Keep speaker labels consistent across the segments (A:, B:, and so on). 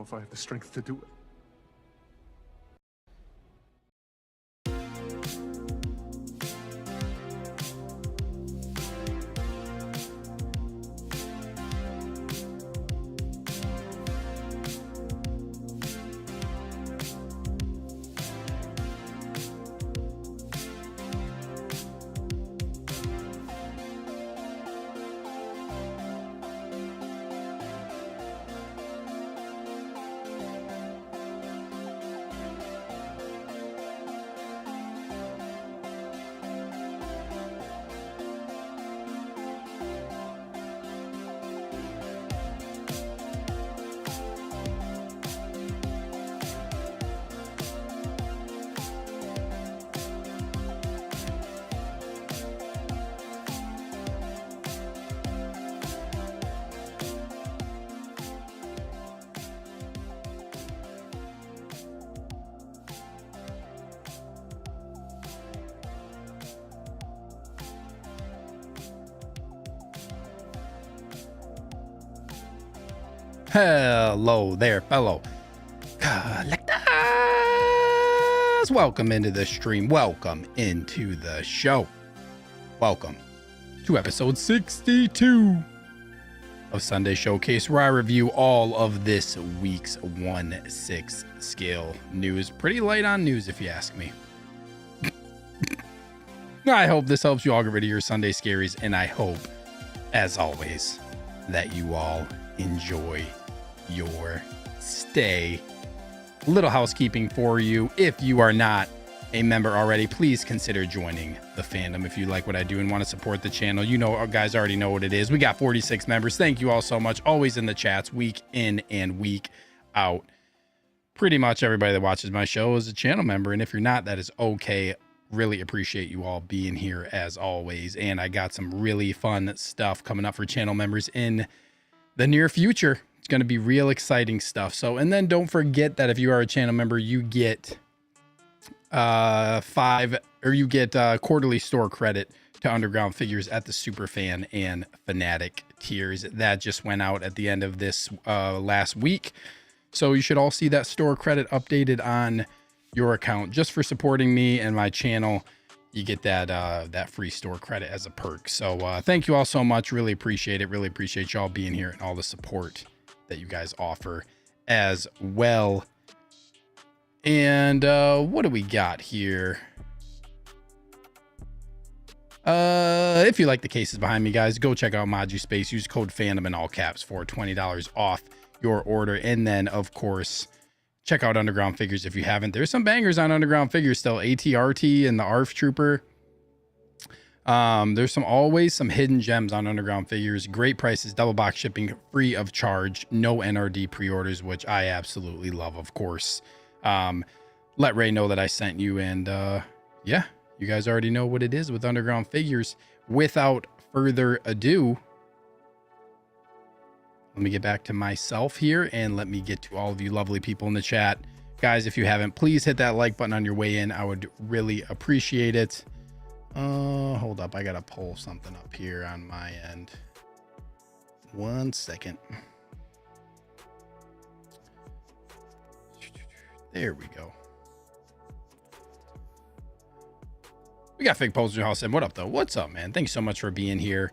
A: if I have the strength to do it.
B: Hello there, fellow collectors. Welcome into the stream. Welcome into the show. Welcome to episode 62 of Sunday Showcase, where I review all of this week's 1/6 scale news. Pretty light on news, if you ask me. I hope this helps you all get rid of your Sunday scaries, and I hope, as always, that you all enjoy your stay. Little housekeeping for you. If you are not a member already, please consider joining the fandom if you like what I do and want to support the channel. You know, guys already know what it is. We got 46 members. Thank you all so much. Always in the chats, week in and week out. Pretty much everybody that watches my show is a channel member, and if you're not, that is okay. Really appreciate you all being here as always. And I got some really fun stuff coming up for channel members in the near future. It's going to be real exciting stuff. So, and then don't forget that if you are a channel member, you get quarterly store credit to Underground Figures at the Superfan and Fanatic tiers. That just went out at the end of this last week. So you should all see that store credit updated on your account just for supporting me and my channel. You get that free store credit as a perk. So thank you all so much. Really appreciate it. Really appreciate y'all being here and all the support that you guys offer as well. And what do we got here? If you like the cases behind me, guys, go check out MODUSPACE. Use code Fandom in all caps for $20 off your order. And then, of course, check out Underground Figures if you haven't. There's some bangers on Underground Figures still. ATRT and the ARF Trooper. There's always some hidden gems on Underground Figures. Great prices, double box shipping, free of charge, no NRD pre-orders, which I absolutely love, of course. Let Ray know that I sent you, and yeah, you guys already know what it is with Underground Figures. Without further ado, let me get back to myself here, and let me get to all of you lovely people in the chat. Guys, if you haven't, please hit that like button on your way in. I would really appreciate it. Hold up. I got to pull something up here on my end. 1 second. There we go. We got Fig Poser House. And what up, though? What's up, man? Thanks so much for being here.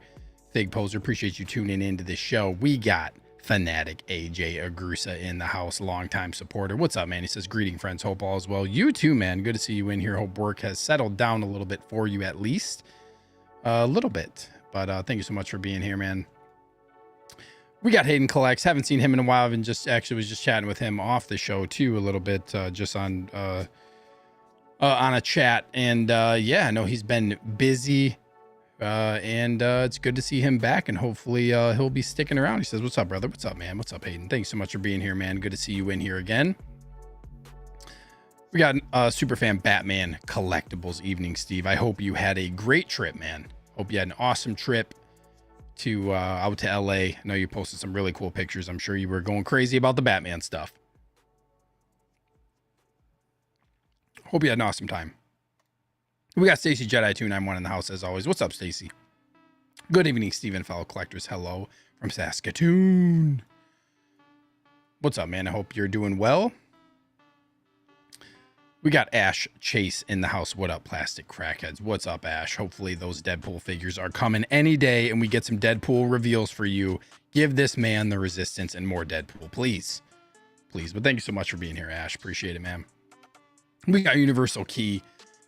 B: Fig Poser, appreciate you tuning into the show. We got Fanatic AJ Agrusa in the house, longtime supporter. What's up, man? He says, greeting, friends. Hope all is well. You too, man. Good to see you in here. Hope work has settled down a little bit for you, at least a little bit. But thank you so much for being here, man. We got Hayden Collects. Haven't seen him in a while. And just actually was just chatting with him off the show too a little bit, just on a chat. And yeah, I know he's been busy. And it's good to see him back, and hopefully he'll be sticking around. He says, what's up, brother? What's up, man? What's up, Hayden? Thanks so much for being here, man. Good to see you in here again. We got Superfan Batman Collectibles Evening, Steve. I hope you had a great trip, man. Hope you had an awesome trip to out to LA. I know you posted some really cool pictures. I'm sure you were going crazy about the Batman stuff. Hope you had an awesome time. We got Stacy Jedi 291 in the house as always. What's up, Stacy? Good evening, Stephen, fellow collectors. Hello from Saskatoon. What's up, man? I hope you're doing well. We got Ash Chase in the house. What up, plastic crackheads? What's up, Ash? Hopefully those Deadpool figures are coming any day and we get some Deadpool reveals for you. Give this man the resistance and more Deadpool, please. Please. But thank you so much for being here, Ash. Appreciate it, man. We got Universal Key,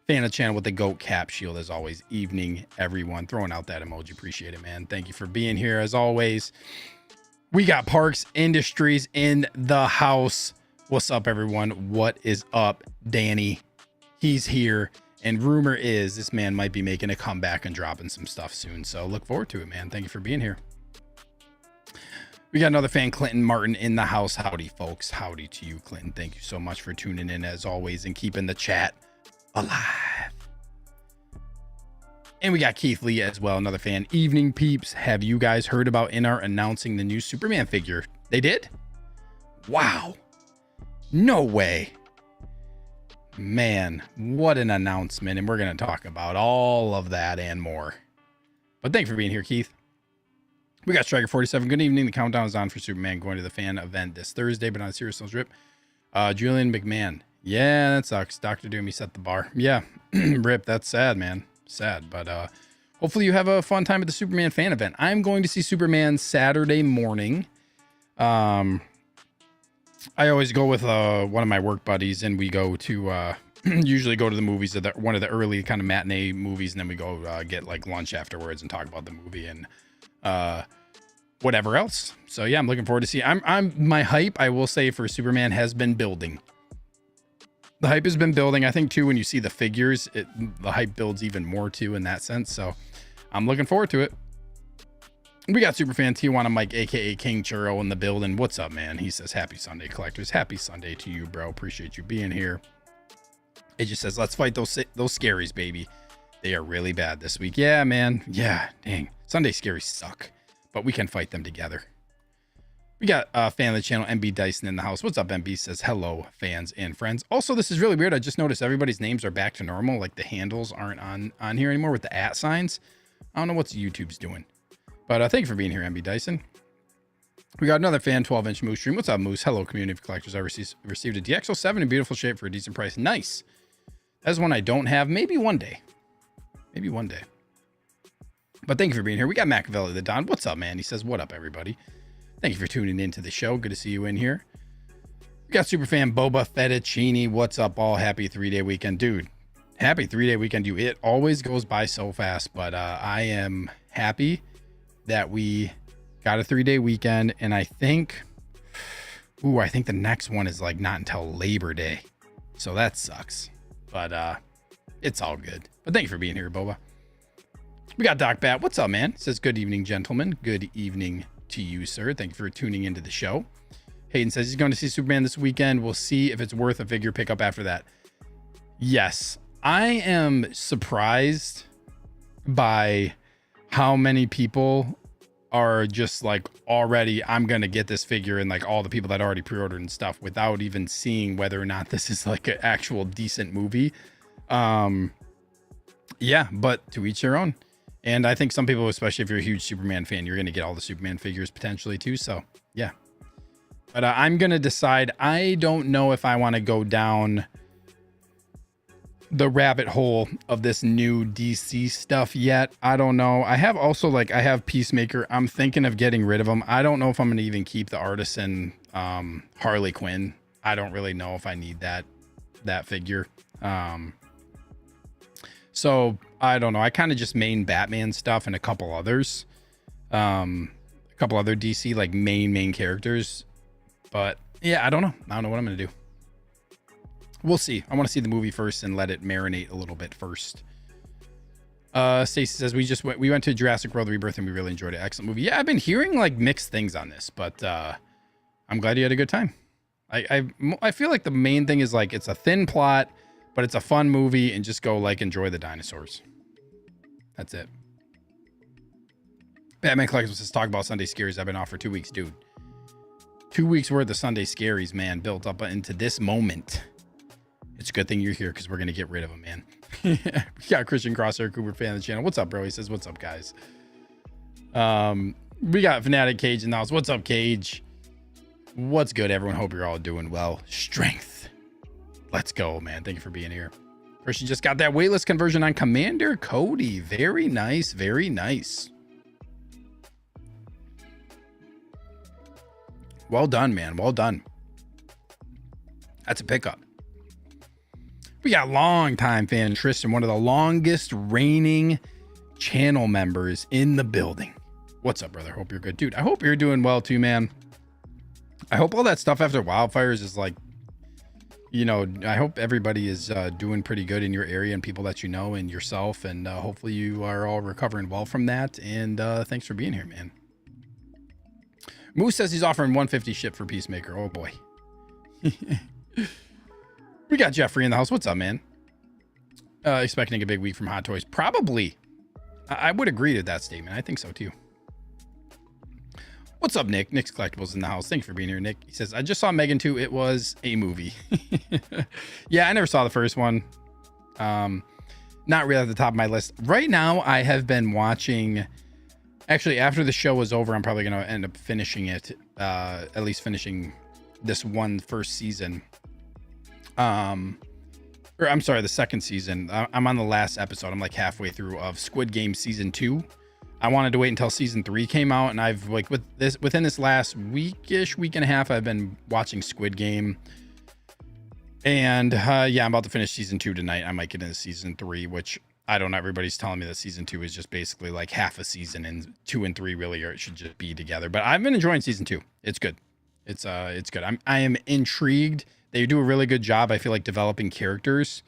B: fan of the channel with the goat cap shield as always. Evening, everyone. Throwing out that emoji. Appreciate it, man. Thank you for being here as always. We got Parks Industries in the house. What's up, everyone? What is up, Danny? He's here, and rumor is this man might be making a comeback and dropping some stuff soon, so look forward to it, man. Thank you for being here. We got another fan, Clinton Martin, in the house. Howdy, folks. Howdy to you, Clinton. Thank you so much for tuning in as always and keeping the chat alive. And we got Keith Lee as well, another fan. Evening, peeps. Have you guys heard about InArt announcing the new Superman figure? They did? Wow. No way. Man, what an announcement. And we're going to talk about all of that and more. But thank you for being here, Keith. We got Striker 47. Good evening. The countdown is on for Superman going to the fan event this Thursday, but on a serious note, rip. Julian McMahon. Yeah, that sucks. Dr. Doom, he set the bar. Yeah, rip. That's sad, man. Sad. But hopefully you have a fun time at the Superman fan event. I'm going to see Superman Saturday morning. I always go with one of my work buddies, and we go to usually go to the movies, one of the early kind of matinee movies, and then we go get like lunch afterwards and talk about the movie and whatever else. So yeah, I'm looking forward to see. My hype, I will say, for Superman has been building. The hype has been building. I think too, when you see the figures, the hype builds even more too in that sense. So I'm looking forward to it. We got Superfan Tijuana Mike, aka King Churro, in the building. What's up, man? He says, happy Sunday, collectors. Happy Sunday to you, bro. Appreciate you being here. It just says, let's fight those scaries, baby. They are really bad this week. Yeah, man. Yeah, dang. Sunday scaries suck, but we can fight them together. We got a fan of the channel, MB Dyson, in the house. What's up, MB? Says, hello, fans and friends. Also, this is really weird. I just noticed everybody's names are back to normal. Like the handles aren't on here anymore with the @ signs. I don't know what YouTube's doing. But thank you for being here, MB Dyson. We got another fan, 12-inch Moose Stream. What's up, Moose? Hello, community of collectors. I received a DX07 in beautiful shape for a decent price. Nice. That's one I don't have. Maybe one day. Maybe one day. But thank you for being here. We got Machiavelli the Don. What's up, man? He says, what up, everybody? Thank you for tuning into the show. Good to see you in here. We got Superfan Boba Fettuccini. What's up, all? Happy 3-day weekend. Dude, happy 3-day weekend. Dude, it always goes by so fast. But I am happy that we got a 3-day weekend, and I think the next one is like not until Labor Day, so that sucks, but it's all good. But thank you for being here, Boba. We got Doc Bat. What's up, man? Says, good evening, gentlemen. Good evening to you, sir. Thank you for tuning into the show. Hayden says he's going to see Superman this weekend. We'll see if it's worth a figure pickup after that. Yes, I am surprised by how many people are just like already, I'm going to get this figure, and like all the people that already pre-ordered and stuff without even seeing whether or not this is like an actual decent movie. Yeah, but to each their own. And I think some people, especially if you're a huge Superman fan, you're going to get all the Superman figures potentially too. So yeah, but I'm going to decide. I don't know if I want to go down the rabbit hole of this new DC stuff yet. I don't know. I have also I have Peacemaker. I'm thinking of getting rid of him. I don't know if I'm going to even keep the Artisan Harley Quinn. I don't really know if I need that figure. So I don't know. I kind of just main Batman stuff and a couple others. A couple other DC like main characters. But yeah, I don't know. I don't know what I'm going to do. We'll see. I want to see the movie first and let it marinate a little bit first. Stacy says we went to Jurassic World Rebirth and we really enjoyed it. Excellent movie. Yeah, I've been hearing like mixed things on this, but I'm glad you had a good time. I feel like the main thing is like it's a thin plot, but it's a fun movie, and just go like enjoy the dinosaurs. That's it. Batman Collectibles says talk about Sunday Scaries. I've been off for 2 weeks, dude. 2 weeks worth of Sunday Scaries, man, built up into this moment. It's a good thing you're here because we're going to get rid of them, man. We got Christian Crosshair Cooper, fan of the channel. What's up, bro? He says, what's up, guys? We got Fanatic Cage in the house. What's up, Cage? What's good, everyone? Hope you're all doing well. Strength. Let's go, man. Thank you for being here. Christian just got that waitlist conversion on Commander Cody. Very nice. Very nice. Well done, man. Well done. That's a pickup. We got longtime fan Tristan, one of the longest reigning channel members in the building. What's up, brother? Hope you're good. Dude, I hope you're doing well too, man. I hope all that stuff after wildfires is like, you know, I hope everybody is doing pretty good in your area and people that you know and yourself. And hopefully you are all recovering well from that. And thanks for being here, man. Moose says he's offering 150 ship for Peacemaker. Oh, boy. We got Jeffrey in the house. What's up, man? Expecting a big week from Hot Toys. Probably. I would agree to that statement. I think so, too. What's up, Nick? Nick's Collectibles in the house. Thanks for being here, Nick. He says, I just saw Megan 2. It was a movie. Yeah, I never saw the first one. Not really at the top of my list. Right now, I have been watching... Actually, after the show was over, I'm probably going to end up finishing it. At least finishing this first season. Or I'm sorry, the second season. I'm on the last episode. I'm like halfway through of Squid Game season 2. I wanted to wait until season 3 came out, and I've like within this last week and a half, I've been watching Squid Game. And yeah, I'm about to finish season 2 tonight. I might get into season 3, which I don't know. Everybody's telling me that season 2 is just basically like half a season, and 2 and 3 really it should just be together. But I've been enjoying season 2. It's good. It's good. I am intrigued. They do a really good job, I feel like, developing characters.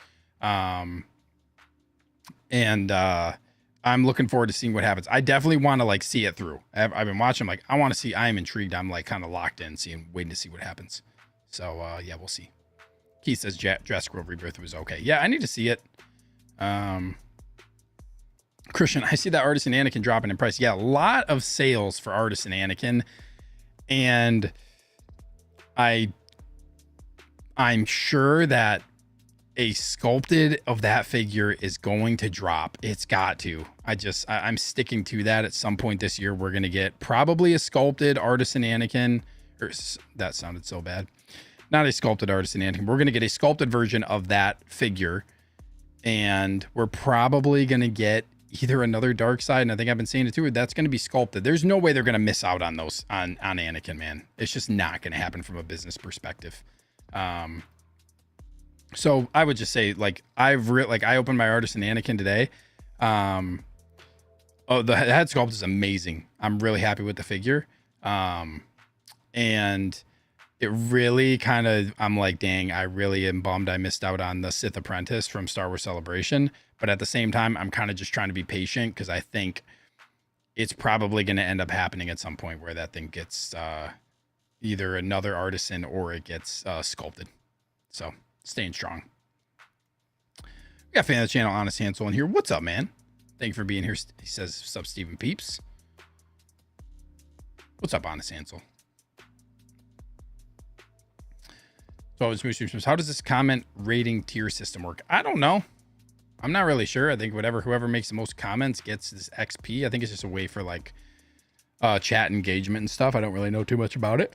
B: I'm looking forward to seeing what happens. I definitely want to like see it through. I've been watching, like, I want to see. I am intrigued. I'm like kind of locked in, waiting to see what happens. So yeah, we'll see. Keith says Jurassic World Rebirth was okay. Yeah, I need to see it. Christian, I see that Artisan Anakin dropping in price. Yeah, a lot of sales for Artisan Anakin, and I'm sure that a sculpted of that figure is going to drop. It's got to. I'm sticking to that. At some point this year, we're going to get probably a sculpted Artisan Anakin. That sounded so bad. Not a sculpted Artisan Anakin. We're going to get a sculpted version of that figure. And we're probably going to get either another Dark Side, and I think I've been saying it too, that's going to be sculpted. There's no way they're going to miss out on those on Anakin, man. It's just not going to happen from a business perspective. So I would just say, like, I opened my Artisan Anakin today. The head sculpt is amazing. I'm really happy with the figure. And it really kind of, I'm like, dang, I really am bummed I missed out on the Sith Apprentice from Star Wars Celebration. But at the same time, I'm kind of just trying to be patient, because I think it's probably going to end up happening at some point where that thing gets either another artisan or it gets sculpted. So staying strong. We got a fan of the channel, Honest Hansel, in here. What's up, man? Thank you for being here. He says, what's up, Stephen Peeps? What's up, Honest Hansel? So how does this comment rating tier system work? I don't know. I'm not really sure. I think whoever makes the most comments gets this XP. I think it's just a way for like chat engagement and stuff. I don't really know too much about it.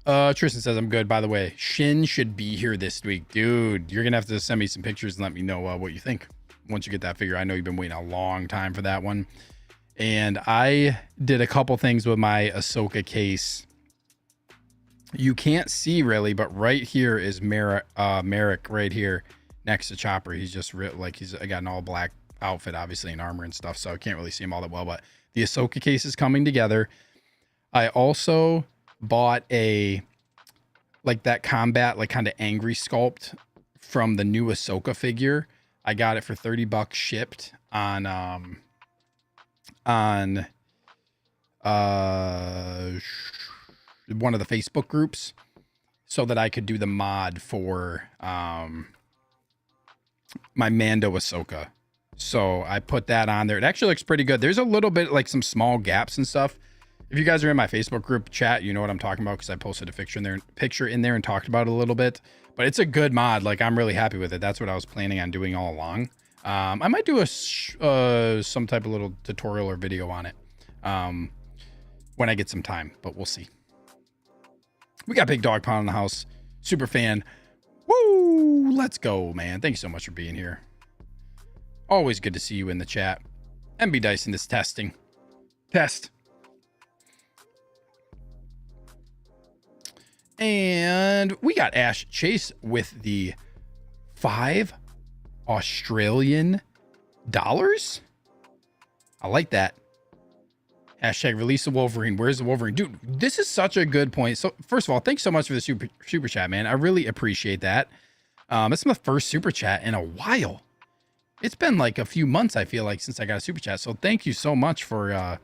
B: Tristan says, I'm good. By the way, Shin should be here this week. Dude, you're going to have to send me some pictures and let me know what you think once you get that figure. I know you've been waiting a long time for that one. And I did a couple things with my Ahsoka case. You can't see really, but right here is Merrick right here next to Chopper. He's just he's got an all black outfit, obviously, and armor and stuff. So I can't really see him all that well, but the Ahsoka case is coming together. I also bought that combat, like kind of angry sculpt from the new Ahsoka figure. I got it for $30 shipped on one of the Facebook groups, so that I could do the mod for my Mando Ahsoka. So I put that on there. It actually looks pretty good. There's a little bit like some small gaps and stuff. If you guys are in my Facebook group chat, you know what I'm talking about, because I posted a picture in there and talked about it a little bit. But it's a good mod. Like, I'm really happy with it. That's what I was planning on doing all along. I might do some type of little tutorial or video on it when I get some time, but we'll see. We got Big Dog Pound in the house. Super fan. Woo! Let's go, man. Thank you so much for being here. Always good to see you in the chat. MB Dyson is testing. Test. And we got Ash Chase with the $5 Australian. I like that. Hashtag release the Wolverine. Where's the Wolverine? Dude, this is such a good point. So first of all, thanks so much for the super chat, man. I really appreciate that. It's my first super chat in a while. It's been like a few months, I feel like, since I got a super chat. So thank you so much for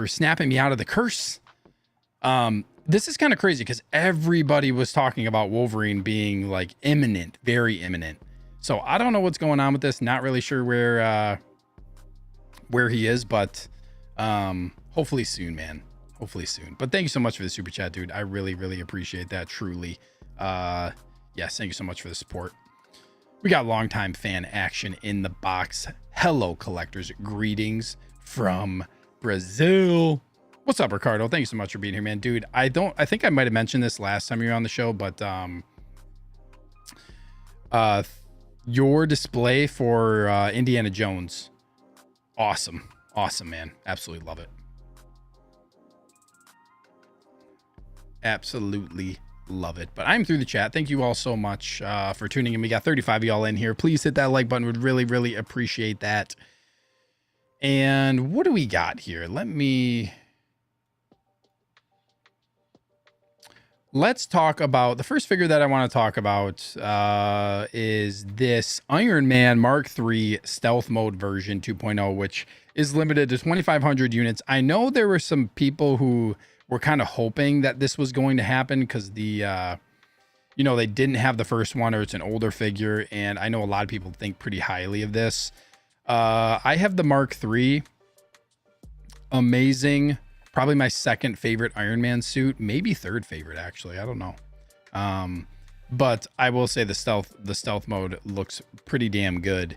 B: snapping me out of the curse. This is kind of crazy because everybody was talking about Wolverine being like imminent, very imminent. So I don't know what's going on with this. Not really sure where he is, but hopefully soon, man. Hopefully soon. But thank you so much for the super chat, dude. I really, really appreciate that. Truly. Yes, thank you so much for the support. We got longtime fan action in the box. Hello, collectors. Greetings from Brazil. What's up, Ricardo? Thank you so much for being here, man. Dude, I think I might have mentioned this last time you were on the show, but your display for Indiana Jones. Awesome. Awesome, man. Absolutely love it. Absolutely love it. But I'm through the chat. Thank you all so much for tuning in. We got 35 of y'all in here. Please hit that like button. Would really, really appreciate that. And what do we got here? Let's talk about the first figure that I want to talk about is this Iron Man Mark III Stealth Mode version 2.0, which is limited to 2,500 units. I know there were some people who were kind of hoping that this was going to happen because they didn't have the first one, or it's an older figure. And I know a lot of people think pretty highly of this. I have the Mark III. Amazing. Probably my second favorite Iron Man suit, maybe third favorite, actually. I don't know. But I will say the stealth mode looks pretty damn good.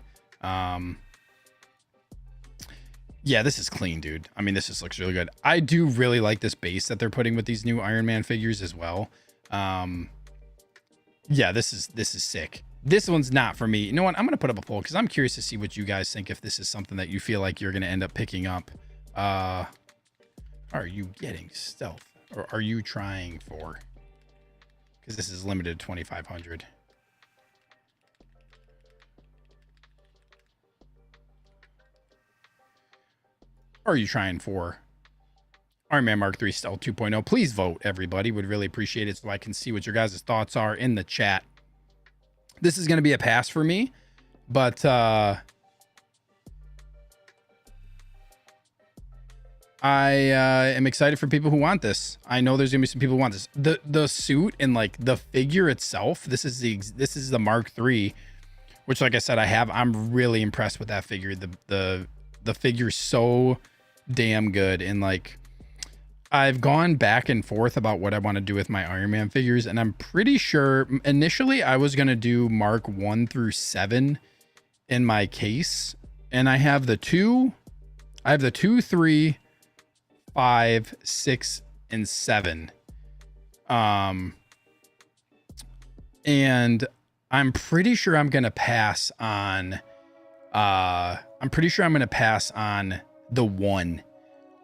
B: Yeah, this is clean, dude. I mean, this just looks really good. I do really like this base that they're putting with these new Iron Man figures as well. Yeah, this is sick. This one's not for me. You know what? I'm going to put up a poll because I'm curious to see what you guys think, if this is something that you feel like you're going to end up picking up. Are you getting stealth, or are you trying for? Because this is limited to 2,500. Are you trying for Iron Man Mark III Stealth 2.0? Please vote, everybody. Would really appreciate it so I can see what your guys' thoughts are in the chat. This is going to be a pass for me, but I am excited for people who want this. I know there's gonna be some people who want this. The suit and like the figure itself. This is the Mark III, which, like I said, I have. I'm really impressed with that figure. The figure's so damn good, and like I've gone back and forth about what I want to do with my Iron Man figures, and I'm pretty sure initially I was gonna do Mark 1 through 7 in my case, and I have the 2, 3, 5, 6, and 7. And I'm pretty sure I'm gonna pass on the 1.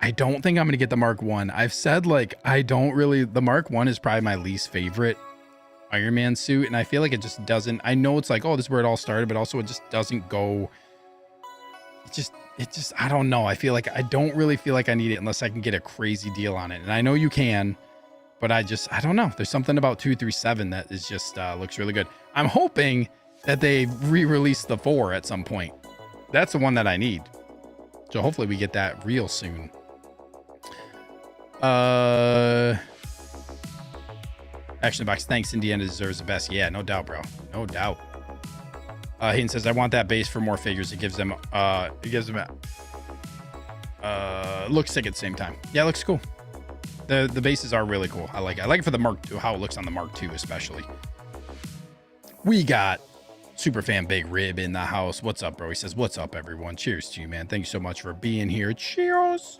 B: I don't think I'm gonna get the Mark 1. I've said like the Mark 1 is probably my least favorite Iron Man suit, and I feel like it just doesn't. I know it's like, oh, this is where it all started, but also it just doesn't go. It just, I don't know. I don't really feel like I need it unless I can get a crazy deal on it. And I know you can, but I don't know. There's something about 2 through 7 that is just, looks really good. I'm hoping that they re-release the 4 at some point. That's the one that I need. So hopefully we get that real soon. Action box. Thanks. Indiana deserves the best. Yeah, no doubt, bro. No doubt. Hayden says, I want that base for more figures. It gives them looks sick at the same time. Yeah, it looks cool. The bases are really cool. I like it. I like it for the Mark II, how it looks on the Mark II especially. We got Superfan Big Rib in the house. What's up, bro? He says, what's up, everyone? Cheers to you, man. Thank you so much for being here. Cheers.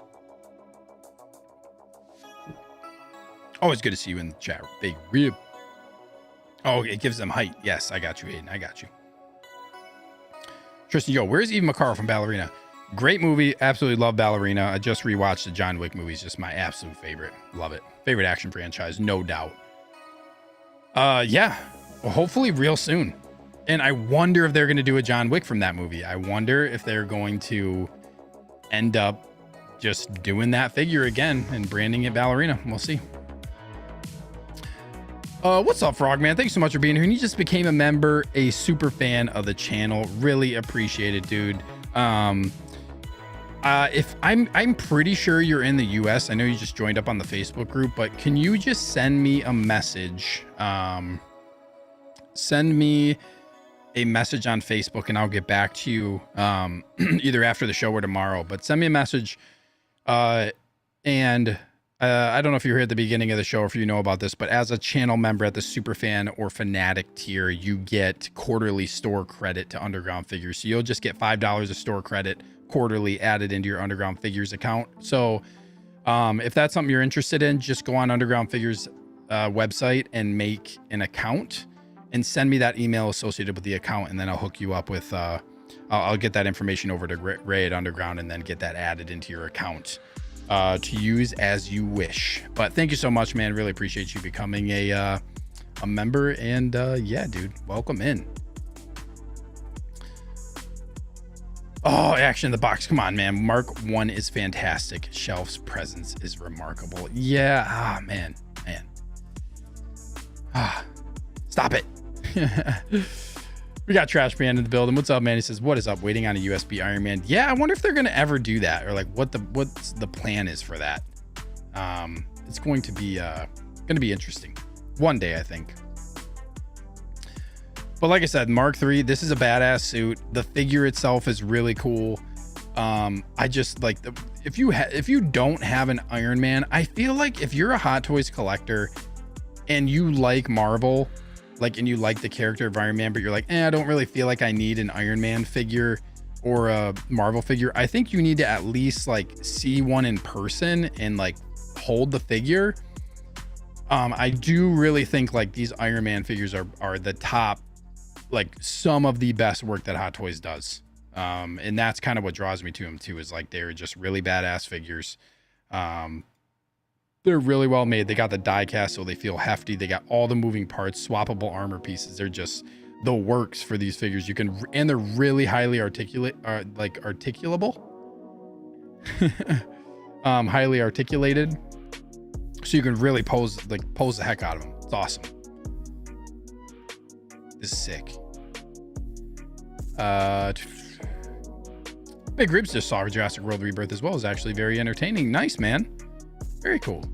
B: Always good to see you in the chat. Big rib. Oh, it gives them height. Yes, I got you, Aiden. I got you. Tristan, yo, where's Eve McCarl from Ballerina? Great movie. Absolutely love Ballerina. I just rewatched the John Wick movie. It's just my absolute favorite. Love it. Favorite action franchise, no doubt. Yeah. Well, hopefully real soon. And I wonder if they're going to do a John Wick from that movie. I wonder if they're going to end up just doing that figure again and branding it Ballerina. We'll see. What's up, Frogman? Thanks so much for being here. And you just became a member, a super fan of the channel. Really appreciate it, dude. If I'm pretty sure you're in the US. I know you just joined up on the Facebook group, but can you just send me a message? Send me a message on Facebook and I'll get back to you either after the show or tomorrow. But send me a message. I don't know if you were here at the beginning of the show or if you know about this, but as a channel member at the Superfan or Fanatic tier, you get quarterly store credit to Underground Figures. So you'll just get $5 of store credit quarterly added into your Underground Figures account. So if that's something you're interested in, just go on Underground Figures website and make an account and send me that email associated with the account, and then I'll hook you up with I'll get that information over to Ray at Underground and then get that added into your account to use as you wish. But thank you so much, man. Really appreciate you becoming a member. And yeah, dude, welcome in. Oh, action in the box. Come on, man. Mark 1 is fantastic. Shelf's presence is remarkable. Yeah. Man. Stop it. We got Trash Man in the building. What's up, man? He says, what is up? Waiting on a USB Iron Man. Yeah, I wonder if they're going to ever do that, or like what's the plan is for that. It's going to be interesting one day, I think. But like I said, Mark III, this is a badass suit. The figure itself is really cool. I just like if you don't have an Iron Man, I feel like if you're a Hot Toys collector and you like Marvel, and you like the character of Iron Man, but you're like, I don't really feel like I need an Iron Man figure or a Marvel figure. I think you need to at least see one in person and hold the figure. I do really think these Iron Man figures are the top, some of the best work that Hot Toys does. And that's kind of what draws me to them too, is they're just really badass figures. They're really well made. They got the die cast, so they feel hefty. They got all the moving parts, swappable armor pieces. They're just the works for these figures. And they're really highly articulable, highly articulated. So you can really pose the heck out of them. It's awesome. This is sick. Big Ribs just saw Jurassic World Rebirth as well. Is actually very entertaining. Nice, man. Very cool.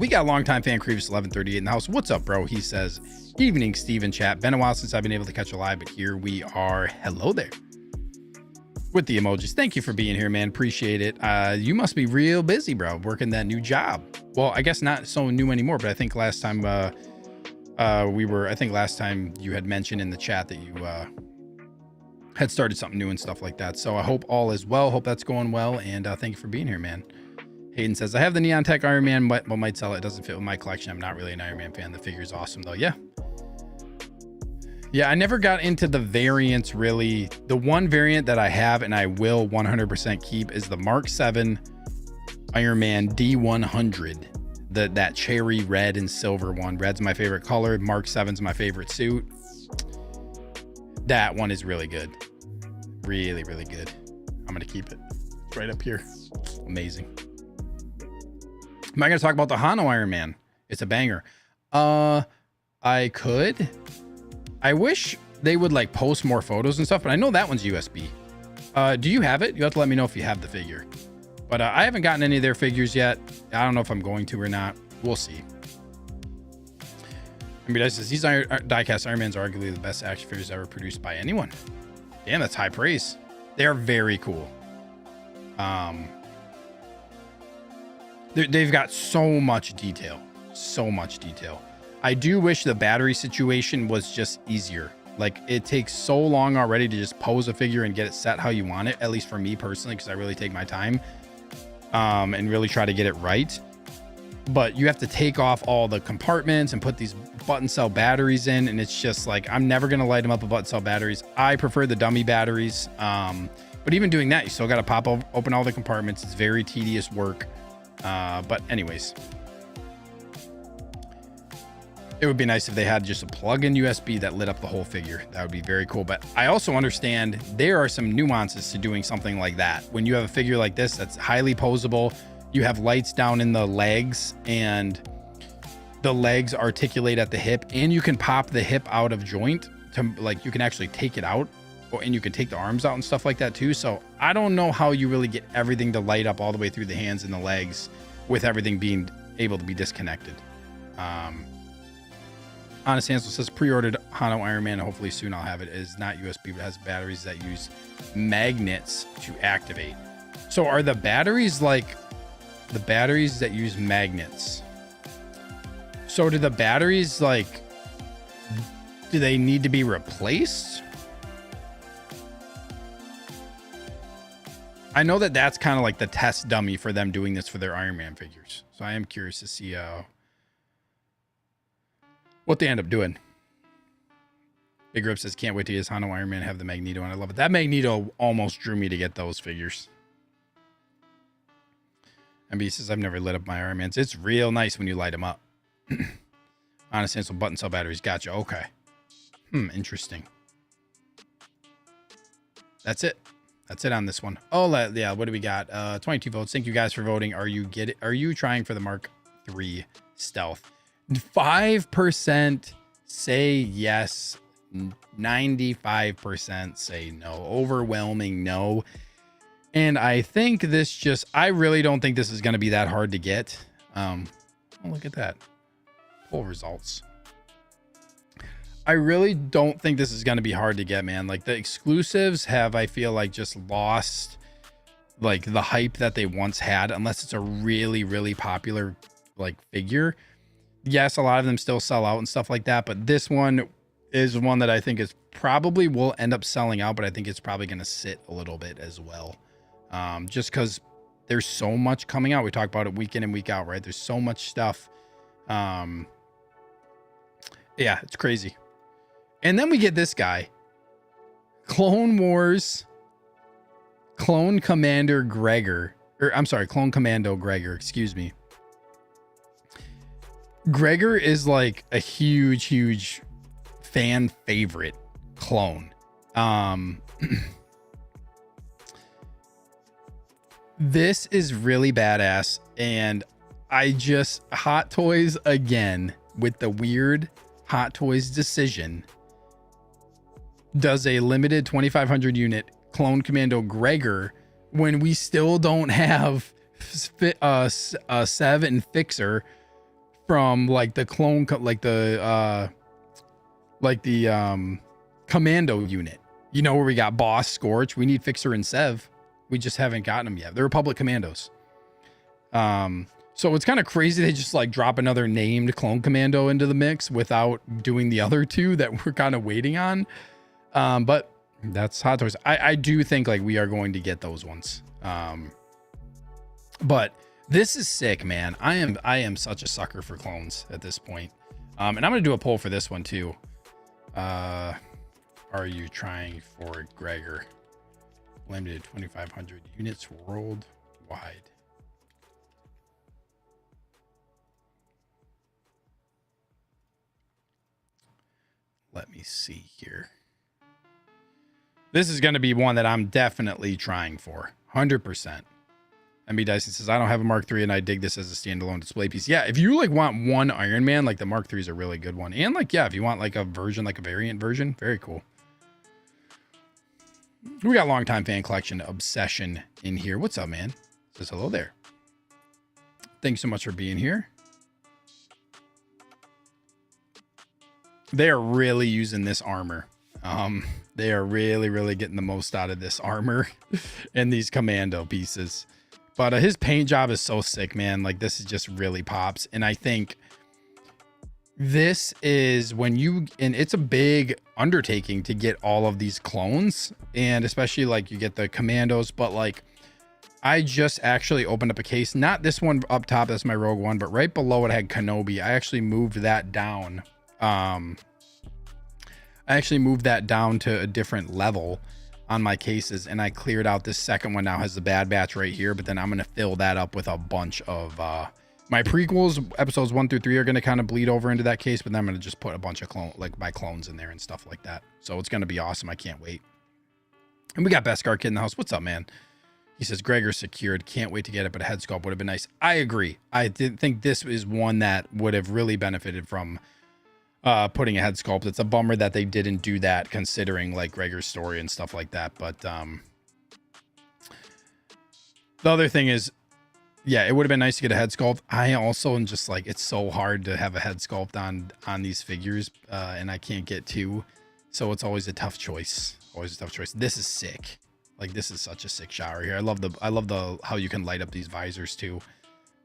B: We got longtime fan Creevis 1138 in the house. What's up, bro? He says, evening, Steven chat. Been a while since I've been able to catch a live, but here we are. Hello there. With the emojis. Thank you for being here, man. Appreciate it. You must be real busy, bro, working that new job. Well, I guess not so new anymore, but I think last time last time you had mentioned in the chat that you had started something new and stuff like that. So I hope all is well. Hope that's going well. And thank you for being here, man. Hayden says, I have the Neon Tech Iron Man, but might sell it. It doesn't fit with my collection. I'm not really an Iron Man fan. The figure's awesome though. Yeah. I never got into the variants really. The one variant that I have and I will 100% keep is the Mark 7 Iron Man D100. That cherry red and silver one. Red's my favorite color. Mark 7's my favorite suit. That one is really good. Really, really good. I'm going to keep it. It's right up here. Amazing. Am I going to talk about the Hano Iron Man? It's a banger. I could. I wish they would post more photos and stuff, but I know that one's USB. Do you have it? You have to let me know if you have the figure. But I haven't gotten any of their figures yet. I don't know if I'm going to or not. We'll see. I mean, these die-cast Iron Mans are arguably the best action figures ever produced by anyone. Damn, that's high praise. They're very cool. They've got so much detail. So much detail. I do wish the battery situation was just easier. It takes so long already to just pose a figure and get it set how you want it, at least for me personally, because I really take my time. and really try to get it right. But you have to take off all the compartments and put these button cell batteries in, and it's just like, I'm never going to light them up with button cell batteries. I prefer the dummy batteries. But even doing that, you still got to pop open all the compartments. It's very tedious work. But anyways, it would be nice if they had just a plug-in USB that lit up the whole figure. That would be very cool. But I also understand there are some nuances to doing something like that. When you have a figure like this that's highly posable, you have lights down in the legs, and the legs articulate at the hip, and you can pop the hip out of joint to, like, you can actually take it out, and you can take the arms out and stuff like that too. So I don't know how you really get everything to light up all the way through the hands and the legs with everything being able to be disconnected. Honest Answer says pre-ordered Hano Iron Man. Hopefully soon I'll have it. It is not USB, but it has batteries that use magnets to activate. So are the batteries like the batteries that use magnets? So do the batteries, like, do they need to be replaced? I know that that's kind of like the test dummy for them doing this for their Iron Man figures. So I am curious to see what they end up doing. Big Rip says, can't wait to use Hano Iron Man have the Magneto, and I love it. That Magneto almost drew me to get those figures. MB says, I've never lit up my Iron Mans. It's real nice when you light them up. Honest Answer, button cell batteries. Gotcha. Okay. Interesting. That's it. That's it on this one. Oh, yeah. What do we got? 22 votes. Thank you guys for voting. Are you trying for the Mark III Stealth? 5% say yes. 95% say no. Overwhelming no. And I think I really don't think this is going to be that hard to get. Oh, look at that. Poll results. I really don't think this is going to be hard to get, man. Like, the exclusives have, I feel like, just lost like the hype that they once had, unless it's a really, really popular like figure. Yes, a lot of them still sell out and stuff like that, but this one is one that I think is probably will end up selling out, but I think it's probably going to sit a little bit as well. Just because there's so much coming out. We talk about it week in and week out, right? There's so much stuff. Yeah, it's crazy. And then we get this guy, Clone Wars, Clone Commander Gregor, or I'm sorry, Clone Commando Gregor, excuse me. Gregor is like a huge, huge fan favorite clone. This is really badass, and Hot Toys again with the weird Hot Toys decision does a limited 2,500 unit Clone Commando Gregor when we still don't have Sev and Fixer from like the clone, like the Commando unit, you know, where we got Boss, Scorch. We need Fixer and Sev. We just haven't gotten them yet. They're Republic Commandos. So it's kind of crazy they just like drop another named Clone Commando into the mix without doing the other two that we're kind of waiting on. But that's Hot Toys. I do think like we are going to get those ones. But this is sick, man. I am such a sucker for clones at this point. And I'm going to do a poll for this one too. Are you trying for Gregor? Limited 2,500 units worldwide. Let me see here. This is going to be one that I'm definitely trying for. 100%. MB Dyson says, I don't have a Mark III and I dig this as a standalone display piece. Yeah, if you like want one Iron Man, like the Mark III is a really good one. And like, yeah, if you want like a version, like a variant version, very cool. We got longtime fan collection obsession in here. What's up, man? Says hello there. Thanks so much for being here. They are really using this armor. They are really, really getting the most out of this armor and these commando pieces. But his paint job is so sick, man. Like, this is just really pops. And I think this is when and it's a big undertaking to get all of these clones, and especially like you get the commandos, but like I just actually opened up a case, not this one up top, that's my Rogue One, but right below it had Kenobi. I actually moved that down. I actually moved that down to a different level on my cases, and I cleared out this second one. Now has the Bad Batch right here, but then I'm going to fill that up with a bunch of my prequels. Episodes 1 through 3 are going to kind of bleed over into that case, but then I'm going to just put a bunch of my clones in there and stuff like that. So it's going to be awesome. I can't wait. And we got Beskar Kid in the house. What's up, man? He says Gregor secured. Can't wait to get it, but a head sculpt would have been nice. I agree. I did think this is one that would have really benefited from putting a head sculpt. It's a bummer that they didn't do that, considering like Gregor's story and stuff like that. But the other thing is, yeah, it would have been nice to get a head sculpt. I also am just like, it's so hard to have a head sculpt on these figures, and I can't get two, so it's always a tough choice. Always a tough choice. This is sick. Like, this is such a sick shower here. I love the how you can light up these visors too.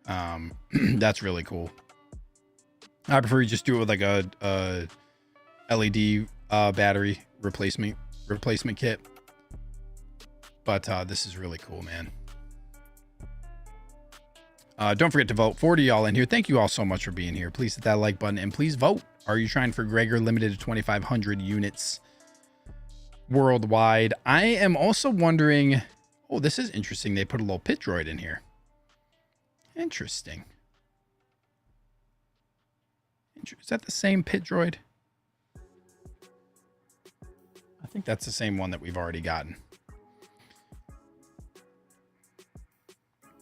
B: That's really cool. I prefer you just do it with like a LED battery replacement kit. But this is really cool, man. Don't forget to vote. 40 y'all in here. Thank you all so much for being here. Please hit that like button and please vote. Are you trying for Gregor limited to 2,500 units worldwide? I am also wondering, oh, this is interesting. They put a little pit droid in here. Interesting. Is that the same pit droid? I think that's the same one that we've already gotten.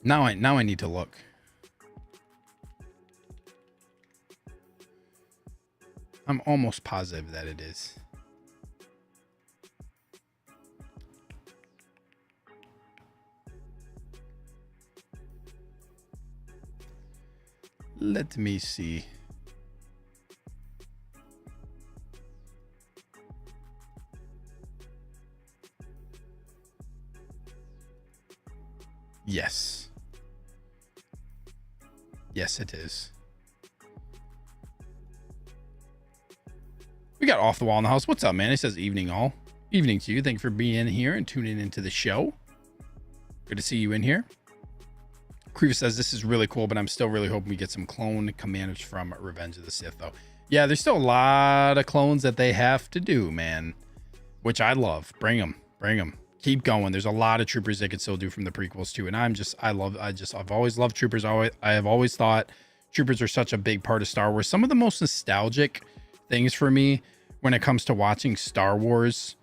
B: Now I need to look. I'm almost positive that it is. Let me see. Yes. Yes, it is. We got Off the Wall in the house. What's up, man? He says evening all. Evening to you. Thank you for being in here and tuning into the show. Good to see you in here. Creeper says this is really cool, but I'm still really hoping we get some clone commanders from Revenge of the Sith, though. Yeah, there's still a lot of clones that they have to do, man, which I love. Bring them. Bring them. Keep going. There's a lot of troopers they could still do from the prequels too, and I've always loved troopers. I have always thought troopers are such a big part of Star Wars. Some of the most nostalgic things for me when it comes to watching Star Wars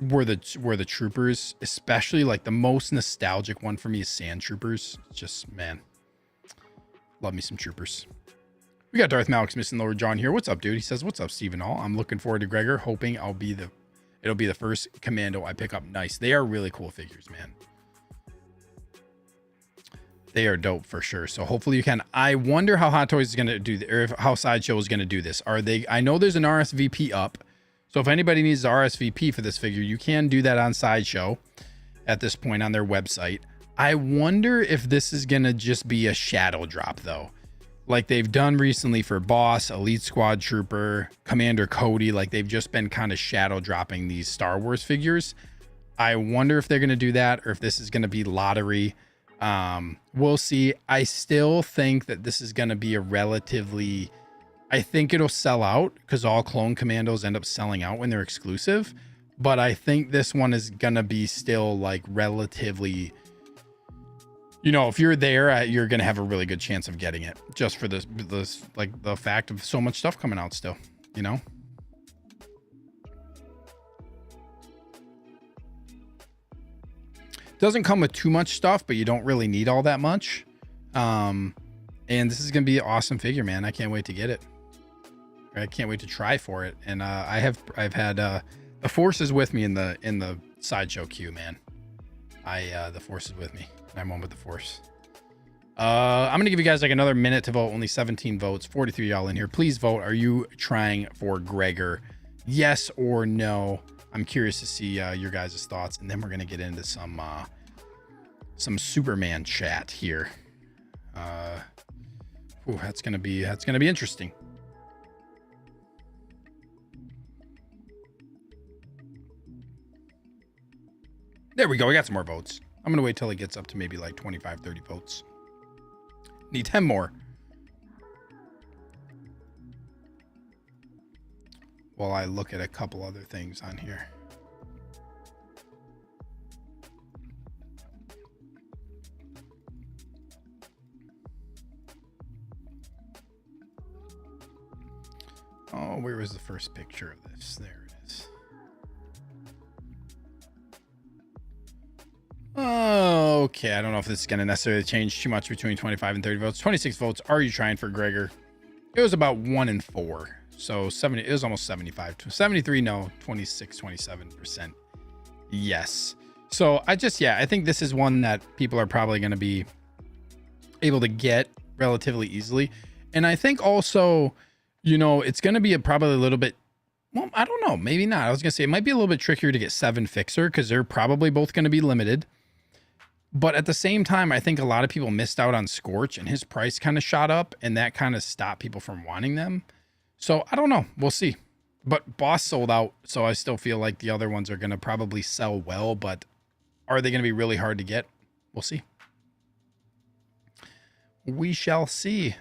B: were the troopers, especially like the most nostalgic one for me is Sand Troopers. Just, man, love me some troopers. We got Darth Malix missing lower John here. What's up, dude? He says, what's up, Stephen All? I'm looking forward to Gregor, hoping it'll be the first Commando I pick up. Nice. They are really cool figures, man. They are dope for sure. So hopefully you can. I wonder how Hot Toys is going to do, or how Sideshow is going to do this. I know there's an RSVP up. So if anybody needs the RSVP for this figure, you can do that on Sideshow at this point on their website. I wonder if this is going to just be a shadow drop, though. Like they've done recently for Boss, Elite Squad Trooper, Commander Cody. Like they've just been kind of shadow dropping these Star Wars figures. I wonder if they're going to do that or if this is going to be lottery. We'll see. I still think that this is going to be a relatively... I think it'll sell out because all clone commandos end up selling out when they're exclusive. But I think this one is going to be still like relatively... You know, if you're there, you're going to have a really good chance of getting it just for this, like the fact of so much stuff coming out still, you know? Doesn't come with too much stuff, but you don't really need all that much. And this is going to be an awesome figure, man. I can't wait to get it. I can't wait to try for it. And I've had the Force is with me in the Sideshow queue, man. The Force is with me. I'm one with the Force. I'm gonna give you guys like another minute to vote. Only 17 votes, 43 y'all in here. Please vote. Are you trying for Gregor? Yes or no? I'm curious to see your guys' thoughts, and then we're gonna get into some Superman chat here. That's gonna be interesting. There we go. We got some more votes. I'm going to wait till it gets up to maybe like 25, 30 votes. Need 10 more. While I look at a couple other things on here. Oh, where was the first picture of this? There it is. Okay, I don't know if this is going to necessarily change too much between 25 and 30 votes. 26 votes. Are you trying for Gregor? It was about 1 in 4. So 70, it was almost 75 to 73. No, 26, 27%. Yes. So I think this is one that people are probably going to be able to get relatively easily. And I think also, you know, it's going to be probably a little bit, well, I don't know, maybe not. I was going to say it might be a little bit trickier to get 7 Fixer because they're probably both going to be limited. But at the same time, I think a lot of people missed out on Scorch and his price kind of shot up and that kind of stopped people from wanting them. So I don't know. We'll see. But Boss sold out. So I still feel like the other ones are going to probably sell well, but are they going to be really hard to get? We'll see. We shall see.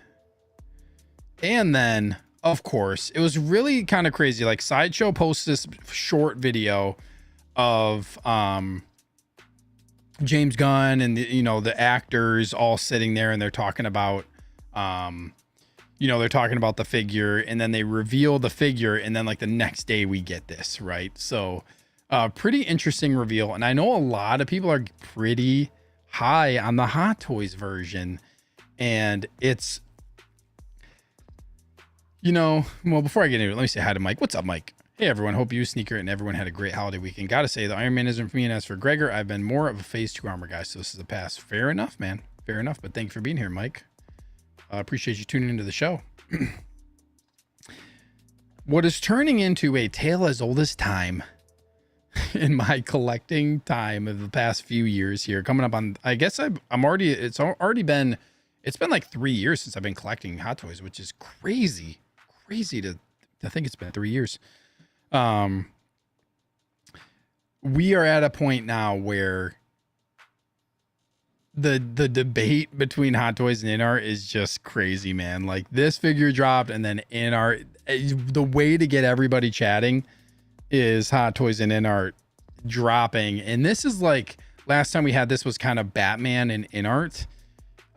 B: And then, of course, it was really kind of crazy. Like Sideshow posted this short video of James Gunn and the actors all sitting there and they're talking about they're talking about the figure and then they reveal the figure and then like the next day we get this, right? So pretty interesting reveal. And I know a lot of people are pretty high on the Hot Toys version and it's, well, before I get into it, let me say hi to Mike. What's up, Mike? Hey everyone, hope you, Sneaker, and everyone had a great holiday weekend. Gotta say, the Iron Man isn't for me, and as for Gregor, I've been more of a Phase 2 armor guy, so this is the past. Fair enough, man. Fair enough, but thank you for being here, Mike. Appreciate you tuning into the show. What is turning into a tale as old as time in my collecting time of the past few years here, coming up on, I guess it's been like 3 years since I've been collecting Hot Toys, which is crazy to think it's been 3 years. We are at a point now where the debate between Hot Toys and InArt is just crazy, man. Like this figure dropped and then InArt, the way to get everybody chatting is Hot Toys and InArt dropping. And this is like last time we had this was kind of Batman and InArt.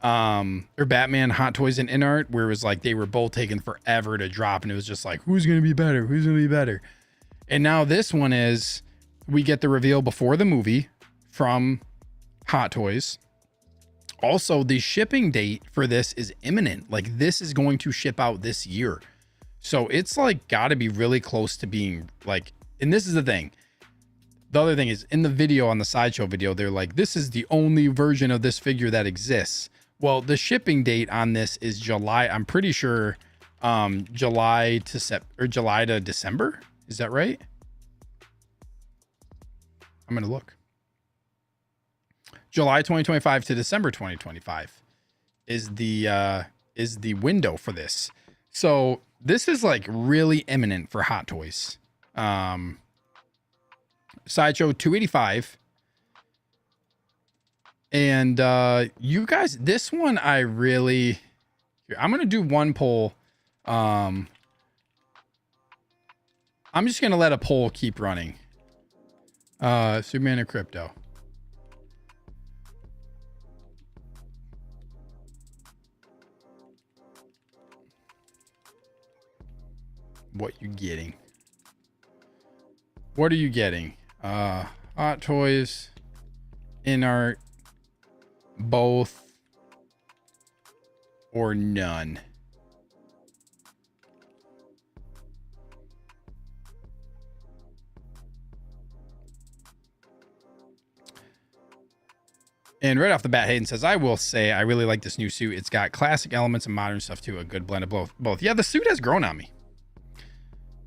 B: Or Batman, Hot Toys, and InArt, where it was like they were both taking forever to drop, and it was just like, who's gonna be better? Who's gonna be better? And now this one is, we get the reveal before the movie from Hot Toys. Also, the shipping date for this is imminent. Like this is going to ship out this year, so it's like got to be really close to being like. And this is the thing. The other thing is in the video, on the Sideshow video, they're like, this is the only version of this figure that exists. Well, the shipping date on this is July. I'm pretty sure July to December. Is that right? I'm going to look. July 2025 to December 2025 is the window for this. So this is like really imminent for Hot Toys. Sideshow 285. And you guys, this one I'm gonna do one poll. I'm just gonna let a poll keep running. Superman or crypto? What you getting? What are you getting? Hot Toys, InArt, both, or none? And right off the bat, Hayden says, I will say I really like this new suit. It's got classic elements and modern stuff too. A good blend of both. Yeah, the suit has grown on me.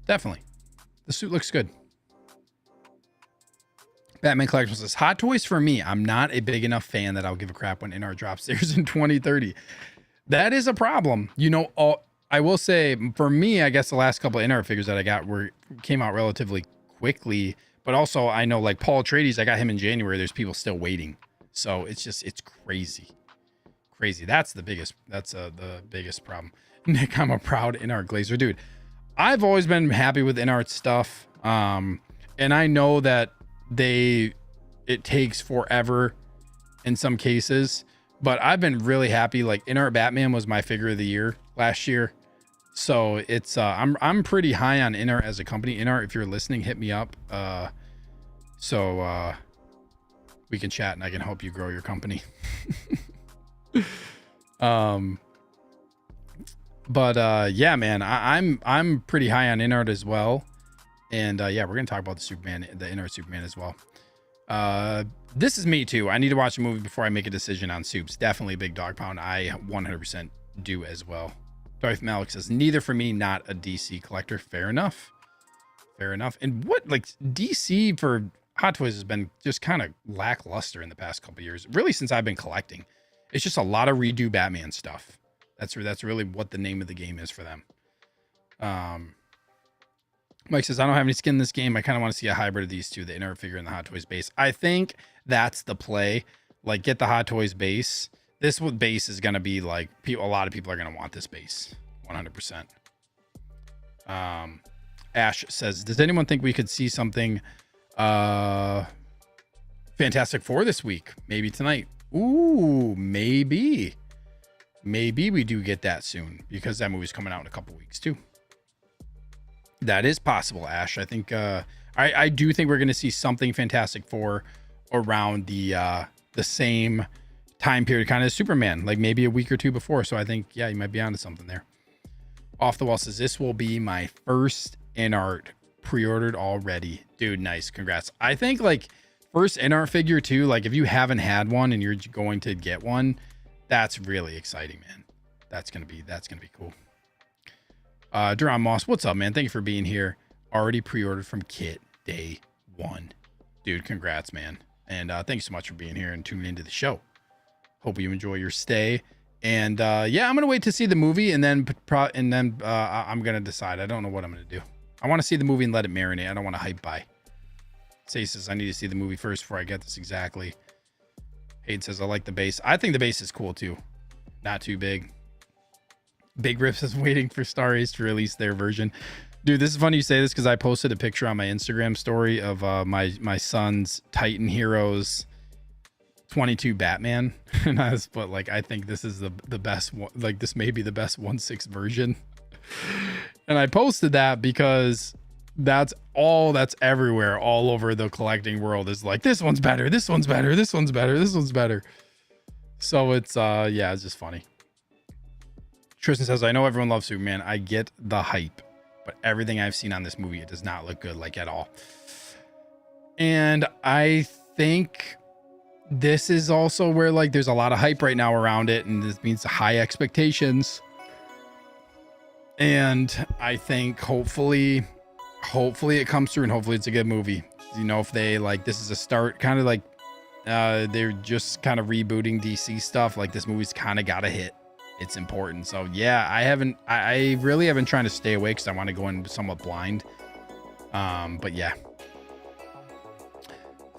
B: Definitely. The suit looks good. Batman Collectibles says, Hot Toys for me. I'm not a big enough fan that I'll give a crap when InArt drops theirs in 2030. That is a problem. I will say for me, I guess the last couple of InArt figures that I got came out relatively quickly. But also I know like Paul Atreides, I got him in January. There's people still waiting. So it's crazy. That's the biggest problem. Nick, I'm a proud InArt glazer, dude. I've always been happy with InArt stuff. And I know that it takes forever in some cases, but I've been really happy. Like InArt Batman was my figure of the year last year. So it's I'm pretty high on InArt as a company. InArt, if you're listening, hit me up. So we can chat and I can help you grow your company. Yeah, man, I'm pretty high on InArt as well. And yeah, we're gonna talk about the InArt Superman as well. This is me too. I need to watch a movie before I make a decision on Supes. Definitely a big dog pound. I 100% do as well. Darth Malik says, neither for me, not a DC collector. Fair enough. And what, like, DC for Hot Toys has been just kind of lackluster in the past couple of years, really since I've been collecting. It's just a lot of redo Batman stuff. That's really what the name of the game is for them. Mike says, I don't have any skin in this game. I kind of want to see a hybrid of these two, the InArt figure and the Hot Toys base. I think that's the play. Like, get the Hot Toys base. This base is going to be like, a lot of people are going to want this base. 100%. Ash says, does anyone think we could see something Fantastic Four this week? Maybe tonight. Ooh, maybe we do get that soon, because that movie's coming out in a couple weeks too. That is possible, Ash. I think I do think we're going to see something Fantastic Four around the same time period, kind of Superman, like maybe a week or two before. So I think, yeah, you might be onto something there. Off the Wall says, this will be my first InArt, pre-ordered already. Dude, nice. Congrats. I think like first InArt figure too, like if you haven't had one and you're going to get one, that's really exciting, man. That's gonna be cool. Duran Moss, what's up, man? Thank you for being here. Already pre-ordered from Kit day 1. Dude, congrats, man. And thank you so much for being here and tuning into the show. Hope you enjoy your stay. And yeah, I'm gonna wait to see the movie, and then I'm gonna decide. I don't know what I'm gonna do. I want to see the movie and let it marinate. I don't want to hype buy. Say says, I need to see the movie first before I get this exactly. Hayden says, I like the base. I think the base is cool too. Not too big. Big Rips is waiting for Star Ace to release their version. Dude, this is funny you say this, because I posted a picture on my Instagram story of my son's Titan Heroes 22 Batman. And I was, but like, I think this is the best one. Like, this may be the best 1/6 version. And I posted that because that's everywhere, all over the collecting world, is like, this one's better, this one's better, this one's better, this one's better. So it's yeah, it's just funny. Tristan says, I know everyone loves Superman. I get the hype, but everything I've seen on this movie, it does not look good, like, at all. And I think this is also where, like, there's a lot of hype right now around it, and this means high expectations. And I think hopefully it comes through, and hopefully it's a good movie. You know, if they, like, this is a start, kind of like they're just kind of rebooting DC stuff, like, this movie's kind of got a hit. It's important. So yeah, I really haven't trying to stay away, because I want to go in somewhat blind. But yeah.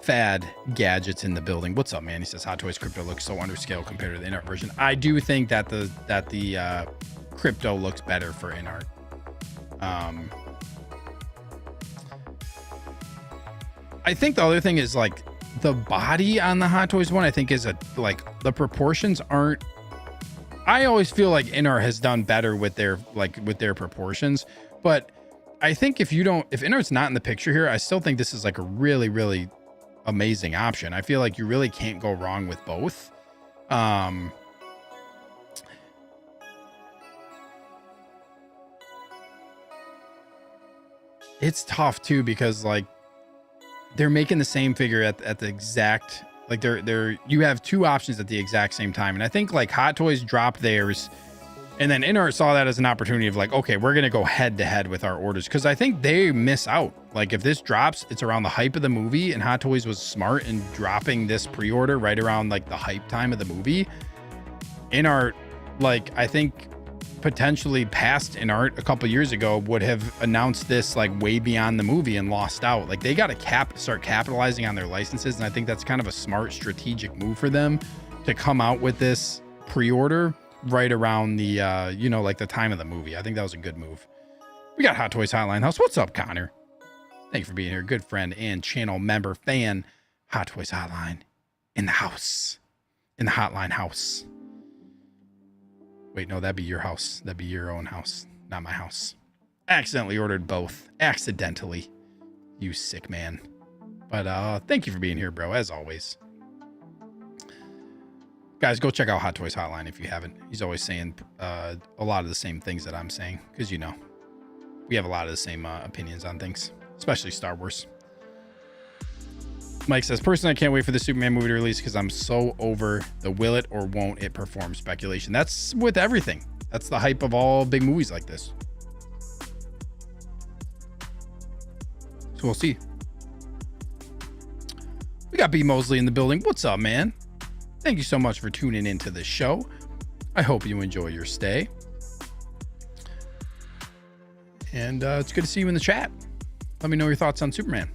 B: Fad Gadgets in the building. What's up, man? He says, Hot Toys Crypto looks so underscale compared to the InArt version. I do think that the Crypto looks better for InArt. I think the other thing is, like, the body on the Hot Toys one, I think is like the proportions aren't. I always feel like InArt has done better with their proportions, but I think if InArt's not in the picture here, I still think this is like a really, really amazing option. I feel like you really can't go wrong with both. It's tough too, because like they're making the same figure at the exact, like you have two options at the exact same time. And I think like Hot Toys dropped theirs, and then InArt saw that as an opportunity of like, okay, we're going to go head to head with our orders. Cause I think they miss out. Like if this drops, it's around the hype of the movie, and Hot Toys was smart in dropping this pre-order right around like the hype time of the movie. InArt, like, I think potentially passed InArt a couple years ago would have announced this like way beyond the movie and lost out. Like they got to start capitalizing on their licenses. And I think that's kind of a smart strategic move for them to come out with this pre-order right around the, you know, like the time of the movie. I think that was a good move. We got Hot Toys Hotline House. What's up, Connor? Thank you for being here. Good friend and channel member fan. Hot Toys Hotline in the house, in the Hotline house. Wait, no, that'd be your house. That'd be your own house, not my house. Accidentally ordered both. Accidentally. You sick man. But thank you for being here, bro, as always. Guys, go check out Hot Toys Hotline if you haven't. He's always saying a lot of the same things that I'm saying, because, you know, we have a lot of the same opinions on things, especially Star Wars. Mike says, personally, I can't wait for the Superman movie to release because I'm so over the will it or won't it perform speculation. That's with everything. That's the hype of all big movies like this. So we'll see. We got B Mosley in the building. What's up, man? Thank you so much for tuning into the show. I hope you enjoy your stay. And it's good to see you in the chat. Let me know your thoughts on Superman.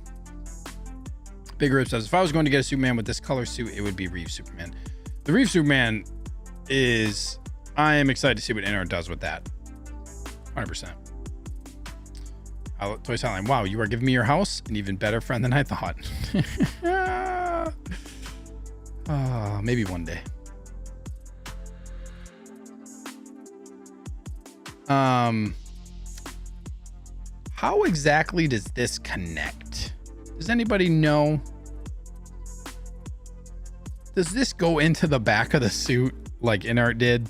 B: Big Rip says, if I was going to get a Superman with this color suit, it would be Reeve Superman. The Reeve Superman is, I am excited to see what InArt does with that. 100%. Toys Hotline, wow, you are giving me your house? An even better friend than I thought. Maybe one day. How exactly does this connect? Does anybody know? Does this go into the back of the suit like InArt did?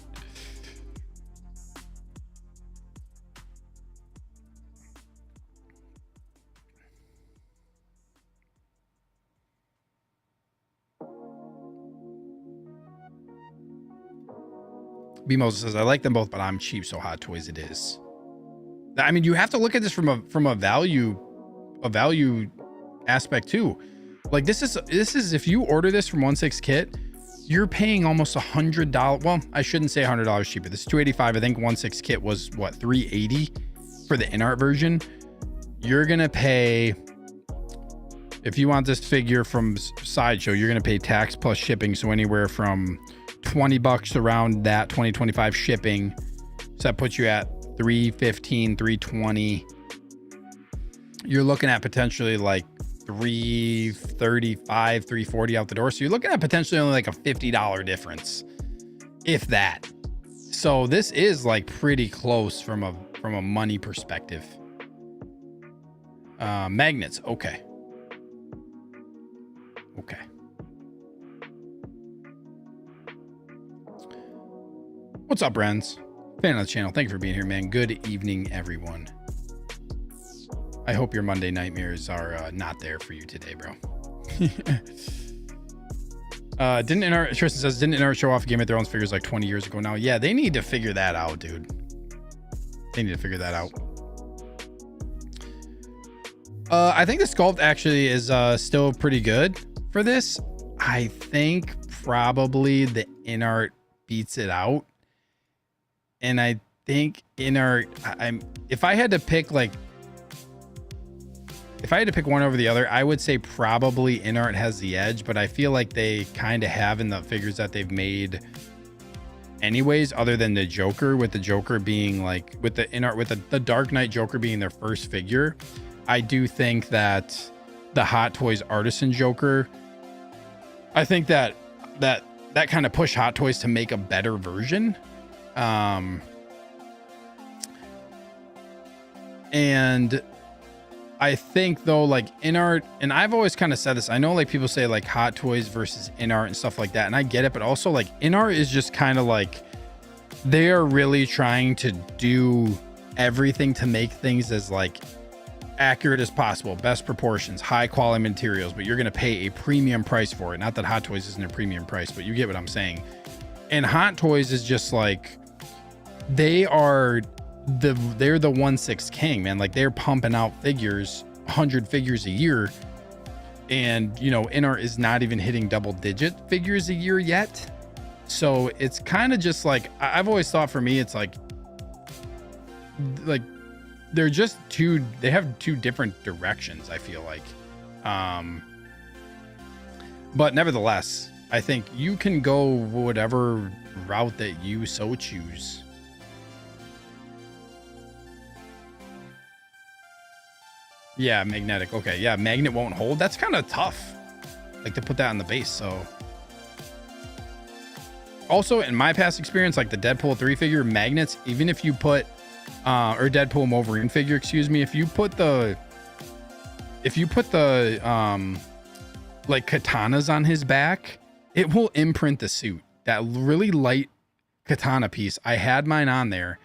B: B-Moses says, I like them both, but I'm cheap, so Hot Toys it is. I mean, you have to look at this from a value aspect too. Like this is if you order this from 1/6 Kit, you're paying almost $100. Well, I shouldn't say $100 cheaper. This is $285. I think 1/6 Kit was what, $380 for the InArt version. You're gonna pay, if you want this figure from Sideshow, you're gonna pay tax plus shipping, so anywhere from $20 around that, 20-25 shipping. So that puts you at $315, $320. You're looking at potentially like $335, $340 out the door. So you're looking at potentially only like a $50 difference, if that. So this is like pretty close from a money perspective. Magnets, okay. Okay. What's up, friends? Fan of the channel. Thank you for being here, man. Good evening, everyone. I hope your Monday nightmares are not there for you today, bro. Didn't InArt, Tristan says, didn't InArt show off Game of Thrones figures like 20 years ago now? Yeah, they need to figure that out, dude. They need to figure that out. I think the sculpt actually is still pretty good for this. I think probably the InArt beats it out. And I think InArt, if I had to pick one over the other, I would say probably InArt has the edge, but I feel like they kind of have in the figures that they've made anyways, other than the Joker, with the Joker being like, with the InArt, with the Dark Knight Joker being their first figure. I do think that the Hot Toys Artisan Joker, I think that kind of pushed Hot Toys to make a better version. And I think though, like InArt, and I've always kind of said this, I know like people say like Hot Toys versus InArt and stuff like that, and I get it, but also like InArt is just kind of like, they are really trying to do everything to make things as like accurate as possible, best proportions, high quality materials, but you're going to pay a premium price for it. Not that Hot Toys isn't a premium price, but you get what I'm saying. And Hot Toys is just like, they're the 1/6 king, man. Like they're pumping out figures, 100 figures a year. And you know, InArt is not even hitting double-digit figures a year yet. So it's kind of just like, I've always thought for me, it's like like they're just they have two different directions, I feel like. But nevertheless, I think you can go whatever route that you so choose. Yeah, magnetic. Okay, yeah, magnet won't hold. That's kind of tough, like, to put that on the base. So also, in my past experience, like the Deadpool 3 figure, magnets, even if you put or Deadpool Wolverine figure, excuse me, if you put the like katanas on his back, it will imprint the suit. That really light katana piece, I had mine on there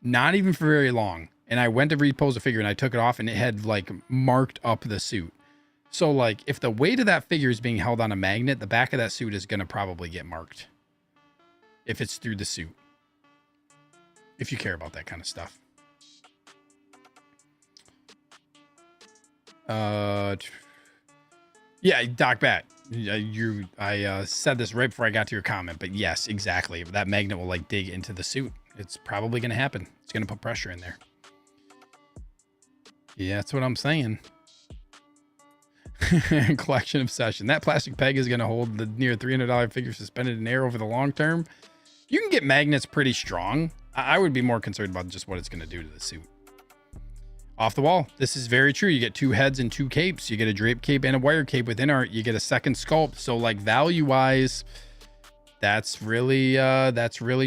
B: not even for very long, and I went to repose the figure and I took it off and it had like marked up the suit. So like if the weight of that figure is being held on a magnet, the back of that suit is going to probably get marked if it's through the suit, if you care about that kind of stuff. Yeah, Doc Bat, I said this right before I got to your comment, but yes, exactly. That magnet will like dig into the suit. It's probably going to happen. It's going to put pressure in there. Yeah, that's what I'm saying. Collection obsession. That plastic peg is going to hold the near $300 figure suspended in air over the long term. You can get magnets pretty strong. I would be more concerned about just what it's going to do to the suit. Off the wall. This is very true. You get two heads and two capes. You get a drape cape and a wire cape with InArt. You get a second sculpt. So like value wise, that's really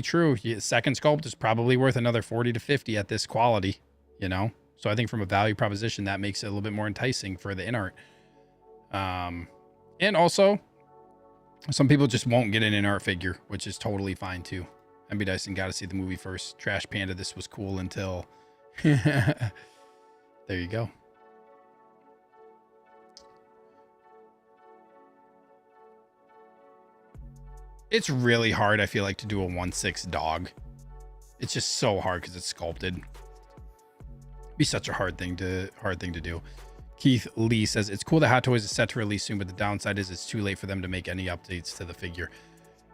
B: true. Second sculpt is probably worth another 40 to 50 at this quality, you know? So I think from a value proposition, that makes it a little bit more enticing for the InArt. And also some people just won't get an InArt figure, which is totally fine too. MB Dyson got to see the movie first. Trash Panda, this was cool until there you go. It's really hard, I feel like, to do a 1/6 dog. It's just so hard because it's sculpted. Be such a hard thing to do. Keith Lee says it's cool that Hot Toys is set to release soon, but the downside is it's too late for them to make any updates to the figure.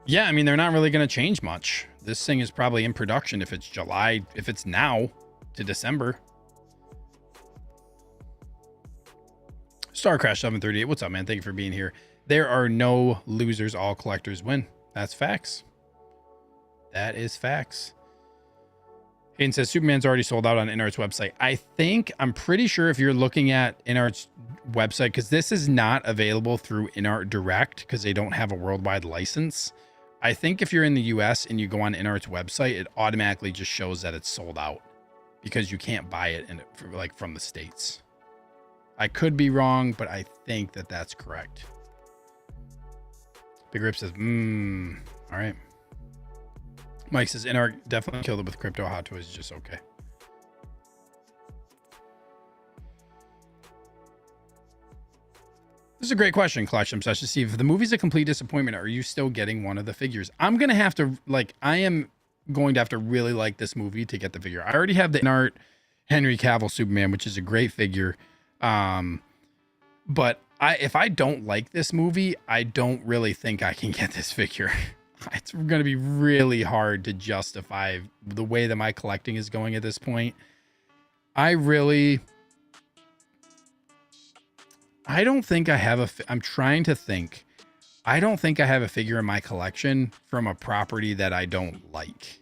B: Yeah, I mean, they're not really going to change much. This thing is probably in production if it's July, if it's now to December. Star Crash 738, what's up, man? Thank you for being here. There are no losers, all collectors win. That's facts. That is facts. Hayden says Superman's already sold out on InArt's website. I'm pretty sure if you're looking at InArt's website, because this is not available through InArt Direct because they don't have a worldwide license. I think if you're in the US and you go on InArt's website, it automatically just shows that it's sold out because you can't buy it from the States. I could be wrong, but I think that that's correct. Big Rip says, all right. Mike says, InArt definitely killed it with crypto. Hot Toys is just okay. This is a great question, Collection Obsession. See, if the movie's a complete disappointment, are you still getting one of the figures? I am going to have to really like this movie to get the figure. I already have the InArt Henry Cavill Superman, which is a great figure. But if I don't like this movie, I don't really think I can get this figure. It's going to be really hard to justify the way that my collecting is going at this point. I don't think I have I'm trying to think. I don't think I have a figure in my collection from a property that I don't like.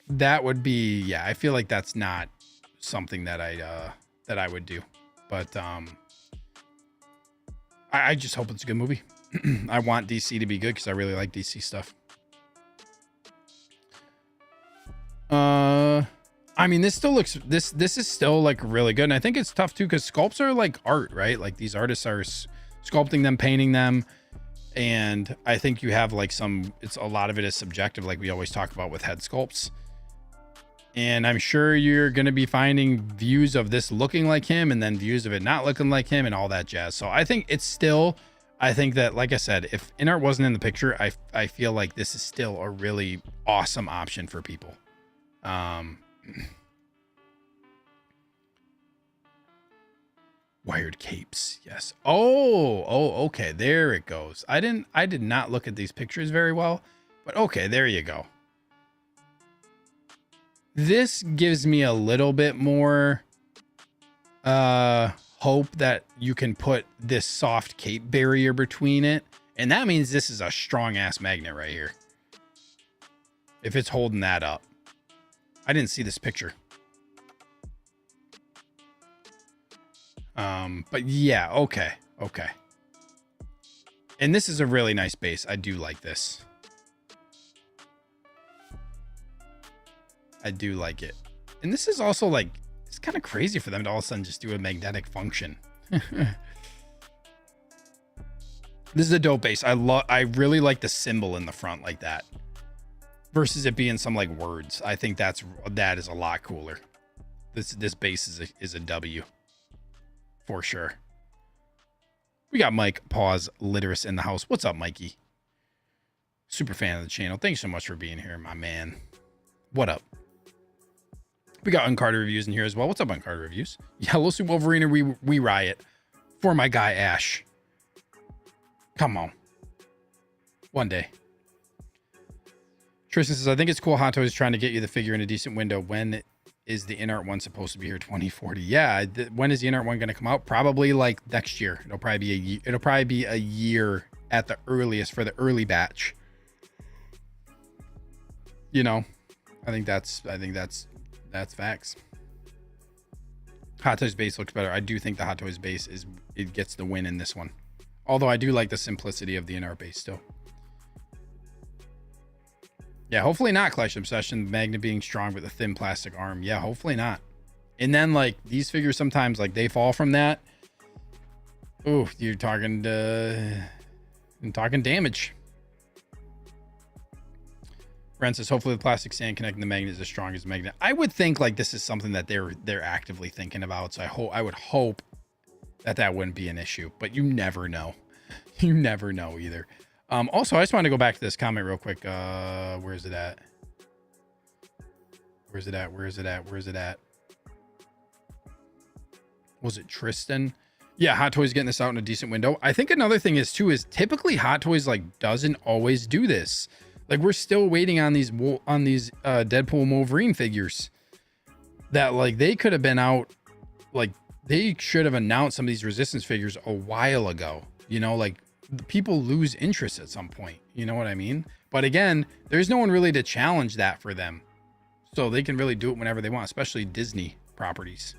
B: That would be, yeah, I feel like that's not something that I would do. But I just hope it's a good movie. I want DC to be good because I really like DC stuff. I mean, this still looks, this is still like really good. And I think it's tough too, because sculpts are like art, right? Like these artists are sculpting them, painting them. And I think you have like a lot of it is subjective, like we always talk about with head sculpts. And I'm sure you're going to be finding views of this looking like him and then views of it not looking like him and all that jazz. So I think I think that, like I said, if InArt wasn't in the picture, I feel like this is still a really awesome option for people. Wired capes. Yes. Oh, okay. There it goes. I did not look at these pictures very well, but okay, there you go. This gives me a little bit more hope that you can put this soft cape barrier between it. And that means this is a strong ass magnet right here. If it's holding that up. I didn't see this picture. But yeah, okay. Okay. And this is a really nice base. I do like this. I do like it. And this is also like, it's kind of crazy for them to all of a sudden just do a magnetic function. This is a dope base. I really like the symbol in the front like that. Versus it being some like words. I think that is a lot cooler. This base is a W. For sure. We got Mike Pause Literus in the house. What's up, Mikey? Super fan of the channel. Thanks so much for being here, my man. What up? We got Uncarded Reviews in here as well. What's up, Uncarded Reviews? Yellow Suit Wolverine, we riot. For my guy, Ash. Come on. One day. Tristan says, I think it's cool Hot Toys trying to get you the figure in a decent window. When is the InArt one supposed to be here? 2040. Yeah. When is the InArt one going to come out? Probably like next year. It'll probably be a year at the earliest for the early batch. You know, I think that's facts. Hot Toys base looks better. I do think the Hot Toys base it gets the win in this one. Although I do like the simplicity of the InArt base still. Yeah, hopefully not Clash Obsession. Magnet being strong with a thin plastic arm. Yeah, hopefully not. And then like these figures sometimes like they fall from that. Ooh, you're talking damage. Brent says, hopefully the plastic sand connecting the magnet is as strong as the magnet. I would think like this is something that they're actively thinking about. So I would hope that wouldn't be an issue, but you never know. You never know either. Also, I just wanted to go back to this comment real quick. Where is it at? Where's it at? Was it Tristan? Yeah, Hot Toys getting this out in a decent window. I think another thing is typically Hot Toys like doesn't always do this. Like we're still waiting on these Deadpool Wolverine figures that like they could have been out. Like they should have announced some of these Resistance figures a while ago. You know, like people lose interest at some point. You know what I mean? But again, there's no one really to challenge that for them. So they can really do it whenever they want, especially Disney properties.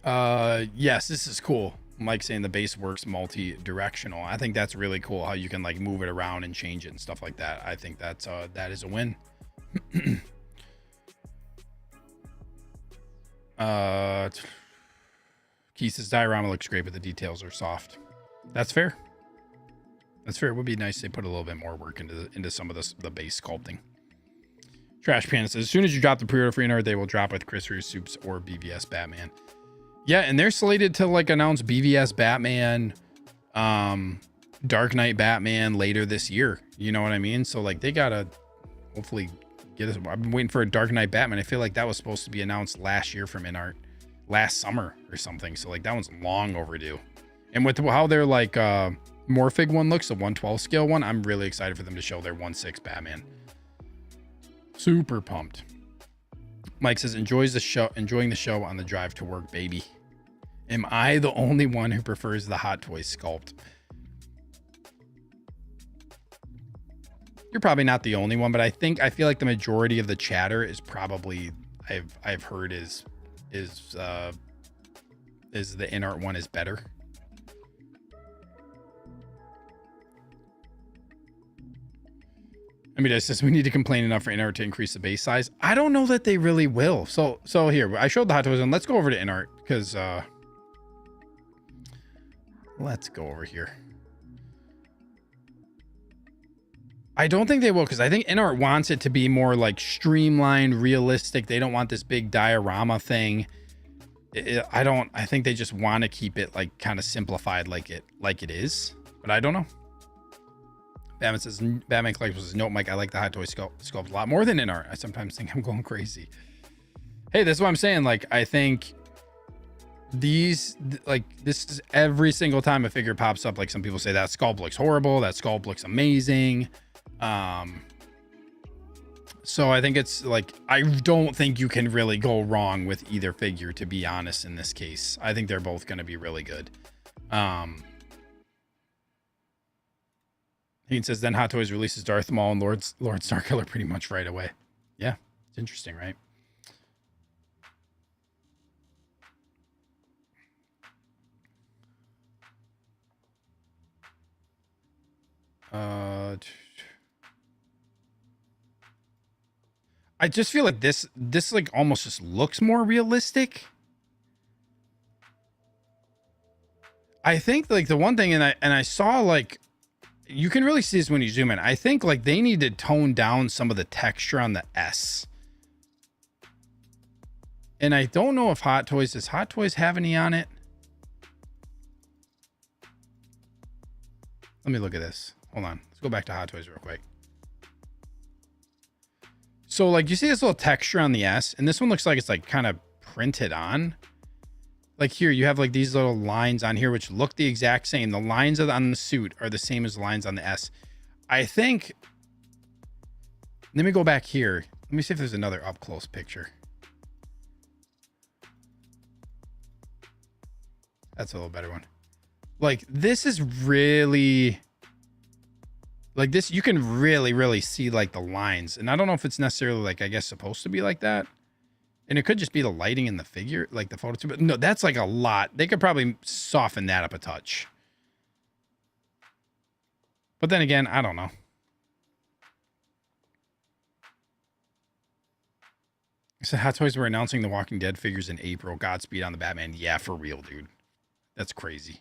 B: Yes, this is cool. Mike saying the base works multi-directional. I think that's really cool how you can like move it around and change it and stuff like that. I think that is a win. Keith's diorama looks great, but the details are soft. That's fair. That's fair. It would be nice if they put a little bit more work into some of the base sculpting. Trash Panda says, as soon as you drop the pre-order for InArt, they will drop with Chris Reeve Soups or BVS Batman. Yeah, and they're slated to like announce BVS Batman, Dark Knight Batman later this year. You know what I mean? So like they gotta hopefully get us. I've been waiting for a Dark Knight Batman. I feel like that was supposed to be announced last year from InArt, last summer or something. So like that one's long overdue. And with how their like Morphig one looks, the 112 scale one, I'm really excited for them to show their 1/6 Batman. Super pumped. Mike says, enjoying the show on the drive to work, baby. Am I the only one who prefers the Hot Toys sculpt? You're probably not the only one, but I feel like the majority of the chatter is probably I've heard is the InArt one is better. I mean, it says we need to complain enough for InArt to increase the base size. I don't know that they really will. So here, I showed the Hot Toys one. Let's go over to InArt because let's go over here. I don't think they will because I think InArt wants it to be more like streamlined, realistic. They don't want this big diorama thing. I think they just want to keep it like kind of simplified like it is, but I don't know. Batman says, Batman Collectibles says, nope, Mike, I like the Hot Toy sculpt a lot more than InArt. I sometimes think I'm going crazy. Hey, that's what I'm saying. Like, I think this is every single time a figure pops up, like some people say that sculpt looks horrible, that sculpt looks amazing. So I think it's like, I don't think you can really go wrong with either figure, to be honest, in this case. I think they're both going to be really good. He says, then Hot Toys releases Darth Maul and Lord Starkiller pretty much right away. Yeah, it's interesting, right? I just feel like this like almost just looks more realistic. I think like the one thing, and I saw like, you can really see this when you zoom in. I think like they need to tone down some of the texture on the S. And I don't know if does Hot Toys have any on it? Let me look at this. Hold on. Let's go back to Hot Toys real quick. So like you see this little texture on the S, and this one looks like it's like kind of printed on. Like here, you have like these little lines on here, which look the exact same. The lines on the suit are the same as the lines on the S. I think, let me go back here. Let me see if there's another up close picture. That's a little better one. Like this is really, like this, you can really see like the lines. And I don't know if it's necessarily like, I guess supposed to be like that. And it could just be the lighting in the figure, like the photo. But no, that's like a lot. They could probably soften that up a touch. But then again, I don't know. So Hot Toys were announcing the Walking Dead figures in April. Godspeed on the Batman. Yeah, for real, dude. That's crazy.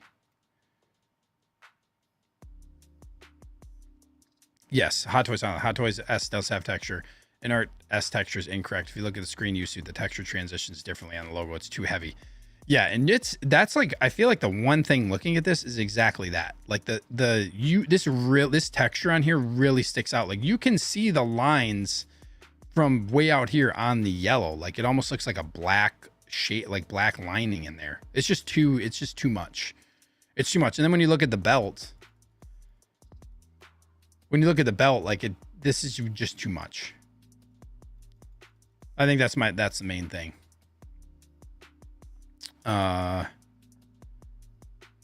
B: Yes, Hot Toys S does have texture. InArt S texture is incorrect. If you look at the screen use suit, the texture transitions differently on the logo. It's too heavy. Yeah, and that's like, I feel like the one thing looking at this is exactly that. Like this texture on here really sticks out. Like you can see the lines from way out here on the yellow. Like it almost looks like a black shade, like black lining in there. It's just too much. It's too much. And then when you look at the belt, like this is just too much. I think that's the main thing.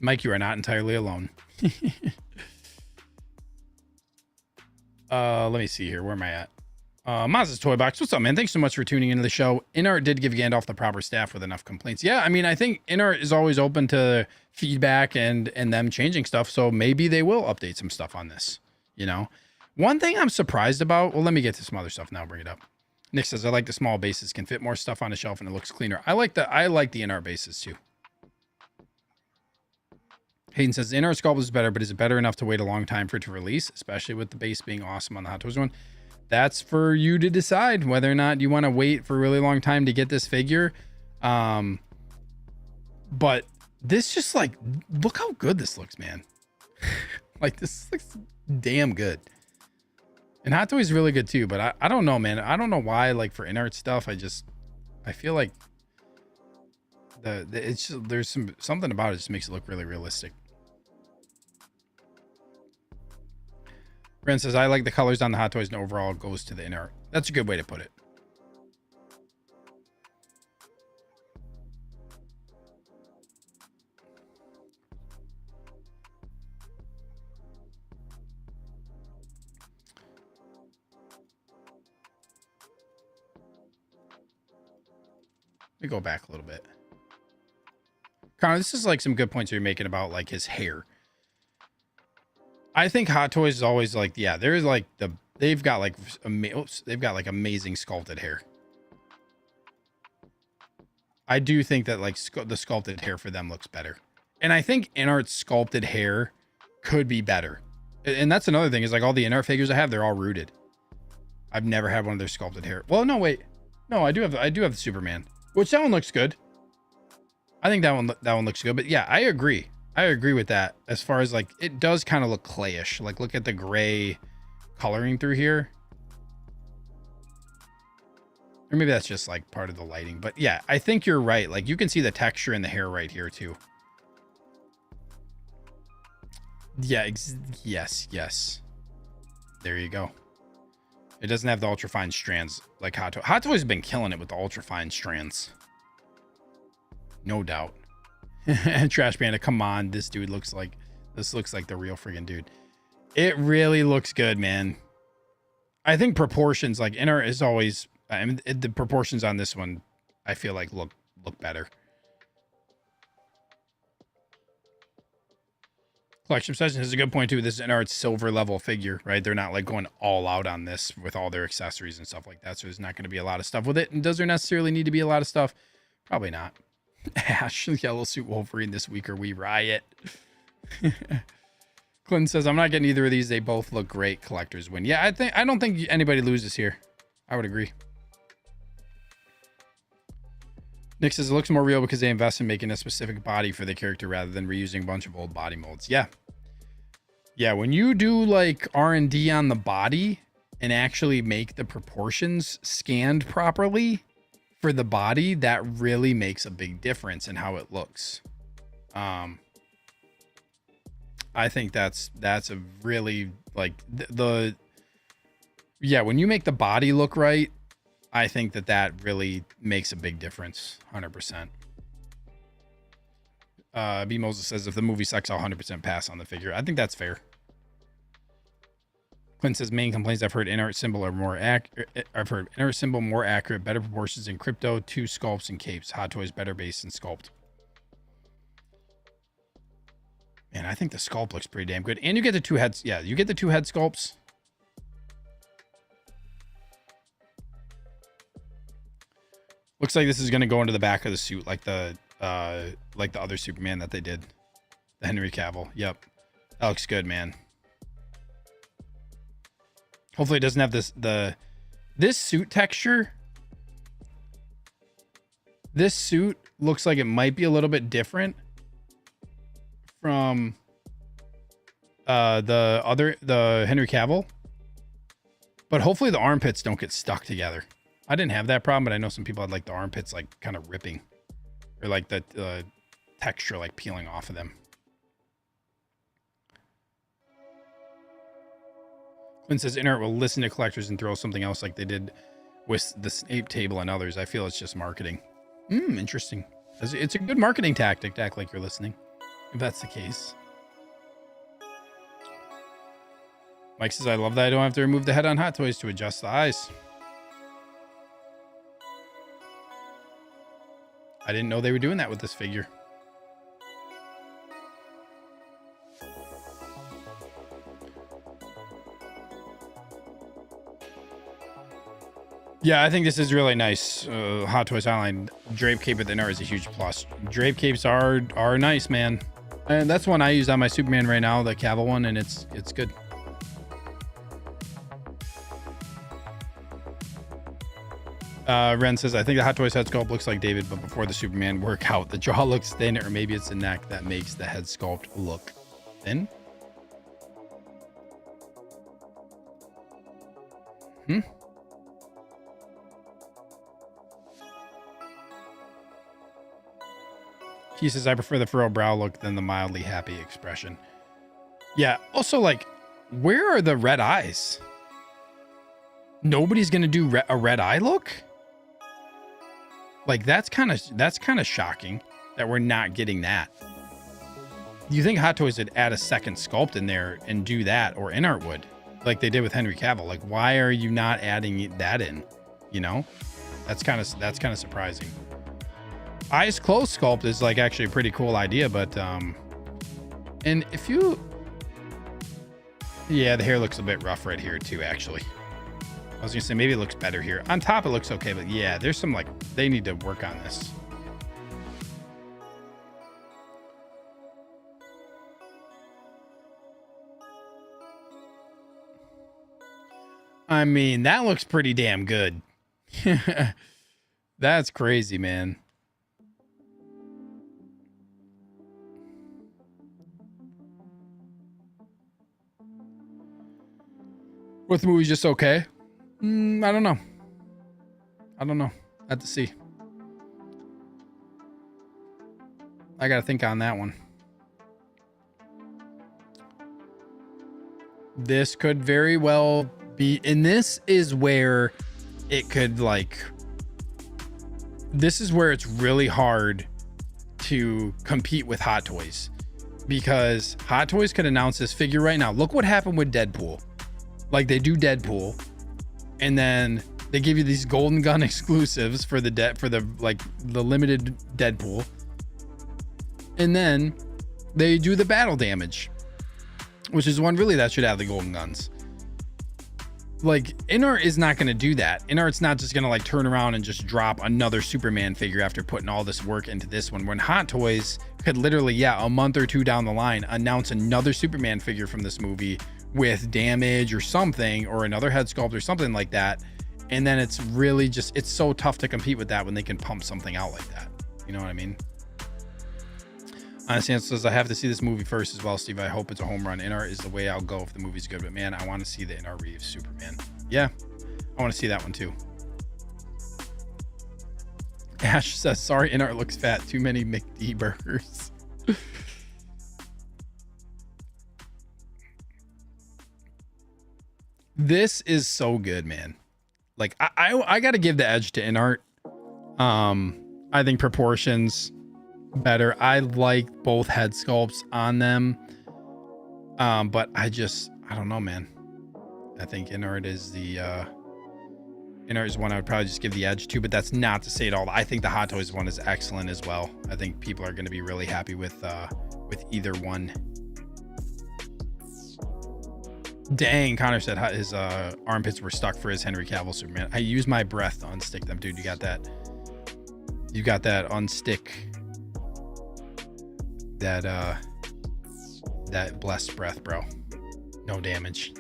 B: Mike, you are not entirely alone. Let me see here. Where am I at? Maz's Toy Box. What's up, man? Thanks so much for tuning into the show. InArt did give Gandalf the proper staff with enough complaints. Yeah, I mean, I think InArt is always open to feedback and them changing stuff. So maybe they will update some stuff on this. You know, one thing I'm surprised about. Well, let me get to some other stuff now. Bring it up. Nick says, I like the small bases, can fit more stuff on a shelf and it looks cleaner. I like the InArt bases too. Hayden says, the InArt sculpt is better, but is it better enough to wait a long time for it to release, especially with the base being awesome on the Hot Toys one? That's for you to decide whether or not you want to wait for a really long time to get this figure. But this just like, look how good this looks, man. Like this looks damn good. And Hot Toys is really good too, but I don't know, man. I don't know why, like for InArt stuff, I feel like it's just, there's something about it just makes it look really realistic. Ren says, I like the colors on the Hot Toys and overall goes to the InArt. That's a good way to put it. Let me go back a little bit. Connor, this is like some good points you're making about like his hair. I think Hot Toys is always like, yeah, there's like they've got like amazing sculpted hair. I do think that like the sculpted hair for them looks better. And I think InArt's sculpted hair could be better. And that's another thing is like all the InArt figures I have, they're all rooted. I've never had one of their sculpted hair. Well, no, wait. No, I do have the Superman. Which that one looks good. I think that one looks good. But yeah, I agree. I agree with that. As far as like, it does kind of look clayish. Like look at the gray coloring through here. Or maybe that's just like part of the lighting. But yeah, I think you're right. Like you can see the texture in the hair right here too. Yeah, yes. There you go. It doesn't have the ultra fine strands like Hot Toys. Hot Toys has been killing it with the ultra fine strands. No doubt. Trash Panda, come on. This dude looks like the real friggin' dude. It really looks good, man. I think proportions, like InArt is always, I mean, the proportions on this one, I feel like look better. Collection Obsession is a good point too. This is InArt's silver level figure, right? They're not like going all out on this with all their accessories and stuff like that. So there's not going to be a lot of stuff with it. And does there necessarily need to be a lot of stuff? Probably not. Ash, Yellow Suit Wolverine this week, or we riot. Clinton says, I'm not getting either of these. They both look great. Collectors win. Yeah, I don't think anybody loses here. I would agree. Nick says, it looks more real because they invest in making a specific body for the character rather than reusing a bunch of old body molds. Yeah. Yeah, when you do like R&D on the body and actually make the proportions scanned properly for the body, that really makes a big difference in how it looks. I think that's a really like yeah, when you make the body look right, I think that really makes a big difference. 100%. B Moses says, if the movie sucks, I'll 100% pass on the figure. I think that's fair. Clint says, main complaints I've heard InArt symbol are more accurate. I've heard InArt symbol more accurate, better proportions in crypto, 2 sculpts and capes. Hot Toys better base and sculpt. Man, I think the sculpt looks pretty damn good. And you get the 2 heads. Yeah, you get the 2 head sculpts. Looks like this is going to go into the back of the suit like the other Superman that they did. The Henry Cavill. Yep. That looks good, man. Hopefully it doesn't have this suit texture. This suit looks like it might be a little bit different from the Henry Cavill. But hopefully the armpits don't get stuck together. I didn't have that problem, but I know some people had like the armpits like kind of ripping, or like the texture like peeling off of them. Clint says InArt will listen to collectors and throw something else like they did with the Snape table and others. I feel it's just marketing. Interesting. It's a good marketing tactic to act like you're listening, if that's the case. Mike says, I love that I don't have to remove the head on Hot Toys to adjust the eyes. I didn't know they were doing that with this figure. Yeah, I think this is really nice. Hot Toys Online drape cape with InArt is a huge plus. Drape capes are nice, man. And that's one I use on my Superman right now, the Cavill one, and it's good. Ren says, I think the Hot Toys head sculpt looks like David, but before the Superman workout, the jaw looks thin, or maybe it's the neck that makes the head sculpt look thin. He says, I prefer the furrowed brow look than the mildly happy expression. Yeah. Also, like, where are the red eyes? Nobody's gonna do a red eye look. Like, that's kind of shocking that we're not getting that. You think Hot Toys would add a second sculpt in there and do that, or InArt would, like they did with Henry Cavill? Like, why are you not adding that in? You know, that's kind of surprising. Eyes closed sculpt is like actually a pretty cool idea, but and if you, yeah, the hair looks a bit rough right here too, actually. I was gonna say maybe it looks better here. On top it looks okay, but yeah, there's some like, they need to work on this. I mean, that looks pretty damn good. That's crazy, man. What, the movie's just okay? I don't know. I have to see. I gotta think on that one. This could very well And this is where it could like, this is where it's really hard to compete with Hot Toys, because Hot Toys could announce this figure right now. Look what happened with Deadpool. Like, they do Deadpool, and then they give you these Golden Gun exclusives for the limited Deadpool, and then they do the battle damage, which is one really that should have the Golden Guns. Like, InArt is not going to do that. InArt's not just going to like turn around and just drop another Superman figure after putting all this work into this one, when Hot Toys could literally, a month or two down the line, announce another Superman figure from this movie with damage or something, or another head sculpt or something like that. And then it's really just, it's so tough to compete with that when they can pump something out like that. You know what I mean? Honestly, it says, I have to see this movie first as well, Steve. I hope it's a home run. InArt is the way I'll go if the movie's good. But man, I want to see the InArt Reeves Superman. Yeah, I want to see that one too. Ash says, sorry, InArt looks fat. Too many McD burgers. This is so good, man. Like, I got to give the edge to InArt. I think proportions better. I like both head sculpts on them. But I don't know, man. I think InArt is InArt is one I would probably just give the edge to, but that's not to say at all. I think the Hot Toys one is excellent as well. I think people are going to be really happy with either one. Dang, Connor said his armpits were stuck for his Henry Cavill Superman. I use my breath to unstick them, dude. You got that unstick, that blessed breath, bro. No damage.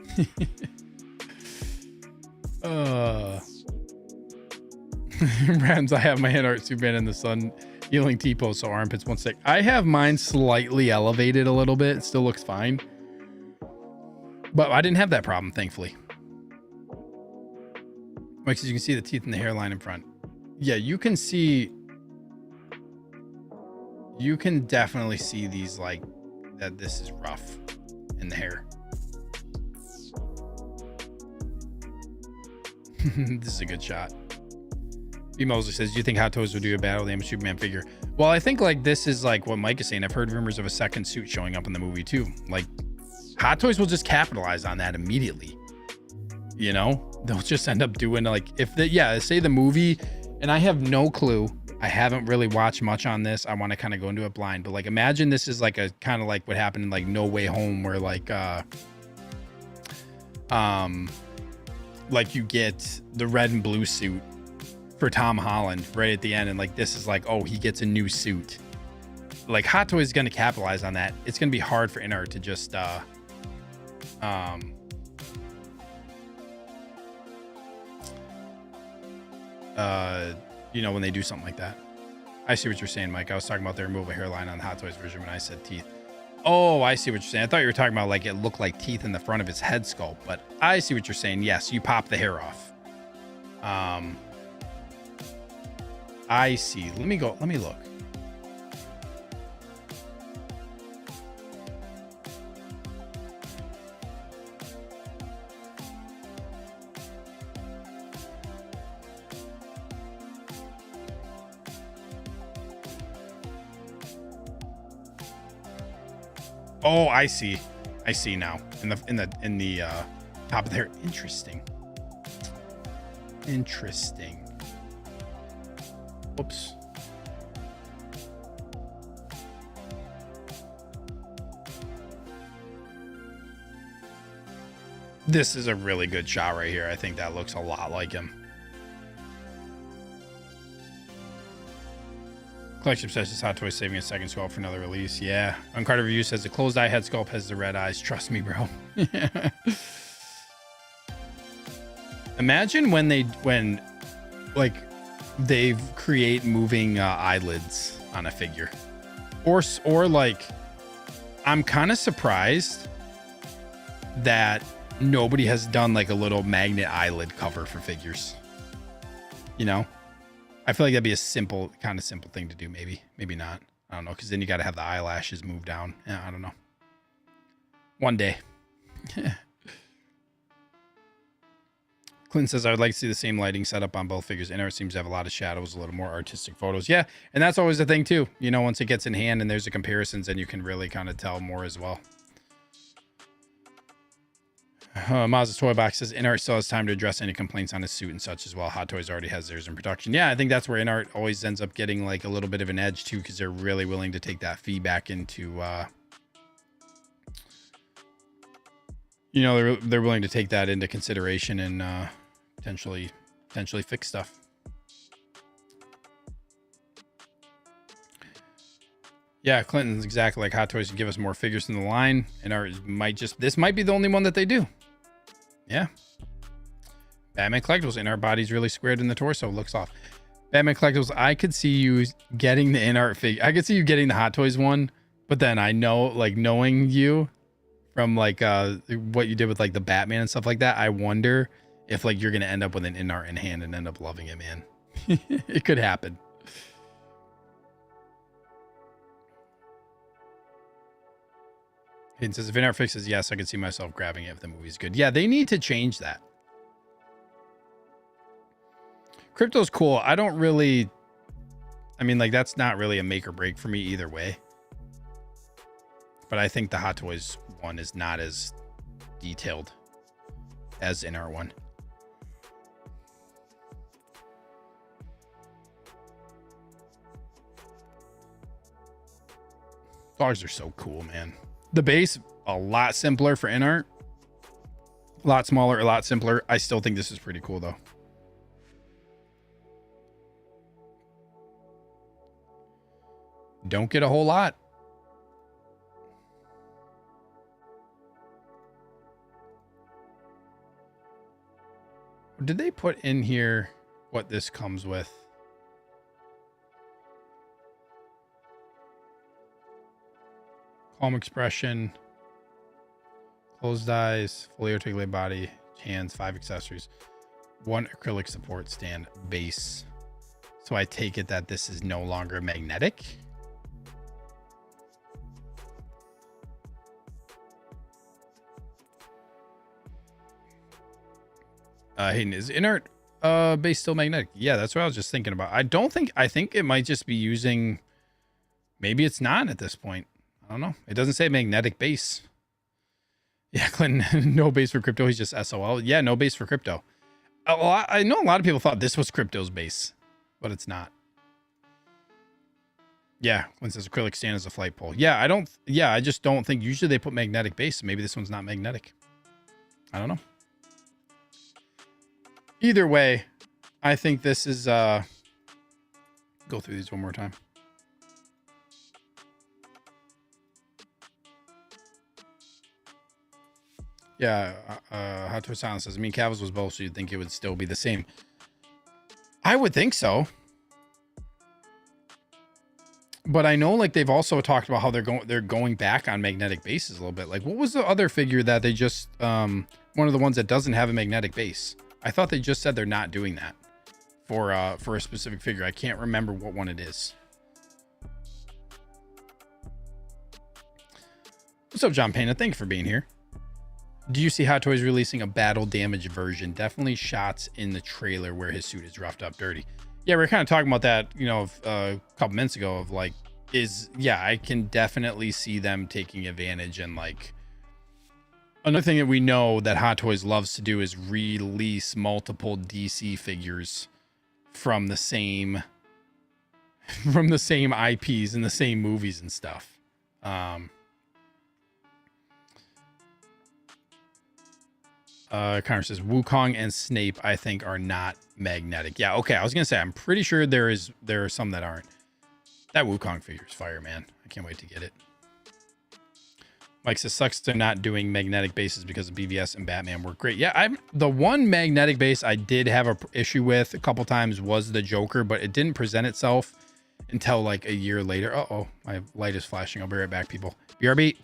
B: Rams, I have my InArt Superman in the sun healing T-pose, so armpits won't stick. I have mine slightly elevated a little bit. It still looks fine, but I didn't have that problem, thankfully. Like, so you can see the teeth and the hairline in front. Yeah, you can definitely see these, like, that this is rough in the hair. This is a good shot. B. Mosley says, do you think Hot Toys would do a battle damage Superman figure? Well, I think like this is like what Mike is saying. I've heard rumors of a second suit showing up in the movie too. Like, Hot Toys will just capitalize on that immediately. You know, they'll just end up doing like, if they, say the movie, and I have no clue. I haven't really watched much on this. I want to kind of go into it blind, but like, imagine this is like a kind of like what happened in like No Way Home, where like you get the red and blue suit for Tom Holland right at the end, and like this is like, oh, he gets a new suit. Like, Hot Toys is going to capitalize on that. It's going to be hard for InArt to just you know, when they do something like that. I see what you're saying, Mike. I was talking about the removable hairline on the Hot Toys version when I said teeth. Oh, I see what you're saying. I thought you were talking about like it looked like teeth in the front of his head sculpt, but I see what you're saying. Yes, you pop the hair off. I see. Let me look. Oh, I see. I see now. In the top of there. Interesting. Oops. This is a really good shot right here. I think that looks a lot like him. Collection says Hot Toys saving a second sculpt for another release. Yeah. Uncarted Review says the closed eye head sculpt has the red eyes. Trust me, bro. Imagine when they create moving eyelids on a figure, or like, I'm kind of surprised that nobody has done like a little magnet eyelid cover for figures. You know, I feel like that'd be a simple thing to do. Maybe not. I don't know, because then you got to have the eyelashes move down. Yeah, I don't know. One day. Clinton says, I would like to see the same lighting setup on both figures. InArt seems to have a lot of shadows, a little more artistic photos. Yeah, and that's always the thing too. You know, once it gets in hand and there's the comparisons, then you can really kind of tell more as well. Maz's Toy Box says, InArt still has time to address any complaints on his suit and such as well. Hot Toys already has theirs in production. Yeah, I think that's where InArt always ends up getting like a little bit of an edge too, because they're really willing to take that feedback into, you know, they're willing to take that into consideration and potentially fix stuff. Yeah, Clinton's exactly like Hot Toys can give us more figures in the line, and this might be the only one that they do. Yeah. Batman Collectibles, InArt body's really squared in the torso, looks off. Batman Collectibles, I could see you getting the InArt figure. I could see you getting the Hot Toys one, but then I know, like, knowing you from like what you did with like the Batman and stuff like that, I wonder if like you're gonna end up with an InArt in hand and end up loving it, man. It could happen. It says, if InArt fixes, yes, I could see myself grabbing it if the movie's good. Yeah, they need to change that. Crypto's cool. I mean, like, that's not really a make or break for me either way. But I think the Hot Toys one is not as detailed as InArt one. Dogs are so cool, man. The base, a lot simpler for InArt. A lot smaller, a lot simpler. I still think this is pretty cool, though. Don't get a whole lot. Did they put in here what this comes with? Calm expression, closed eyes, fully articulated body, hands, 5 accessories, 1 acrylic support stand, base. So I take it that this is no longer magnetic. Hayden, is InArt base still magnetic? Yeah, that's what I was just thinking about. I think it might just be using, maybe it's not at this point. I don't know. It doesn't say magnetic base. Yeah, Clinton, no base for crypto. He's just SOL. Yeah, no base for crypto. I know a lot of people thought this was crypto's base, but it's not. Yeah, Clinton says acrylic stand is a flight pole. Yeah, I just don't think usually they put magnetic base. Maybe this one's not magnetic. I don't know. Either way, I think this is, go through these one more time. Yeah, Hot Toy Silence says, I mean, Cavs was both, so you'd think it would still be the same. I would think so. But I know, like, they've also talked about how they're going back on magnetic bases a little bit. Like, what was the other figure that they just, one of the ones that doesn't have a magnetic base? I thought they just said they're not doing that for a specific figure. I can't remember what one it is. What's up, John Payne? Thank you for being here. Do you see Hot Toys releasing a battle damage version? Definitely shots in the trailer where his suit is roughed up dirty. Yeah, we were kind of talking about that, you know, a couple minutes ago of like, I can definitely see them taking advantage. And like, another thing that we know that Hot Toys loves to do is release multiple DC figures from the same IPs and the same movies and stuff. Connor says Wukong and Snape, I think, are not magnetic. Yeah, okay. I was gonna say I'm pretty sure there are some that aren't. That Wukong figure is fire, man. I can't wait to get it. Mike says sucks they're not doing magnetic bases because of BVS and Batman work great. Yeah, the one magnetic base I did have a issue with a couple times was the Joker, but it didn't present itself until like a year later. Uh-oh, my light is flashing. I'll be right back, people. BRB.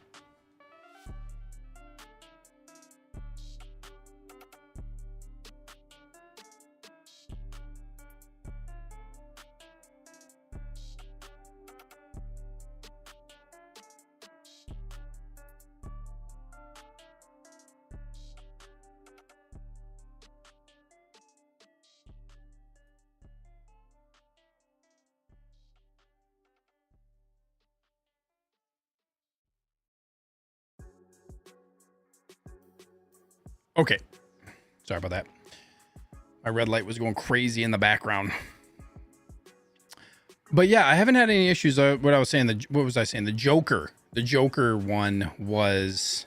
B: Okay. Sorry about that. My red light was going crazy in the background. But yeah, I haven't had any issues. What I was saying, what was I saying? The Joker one was,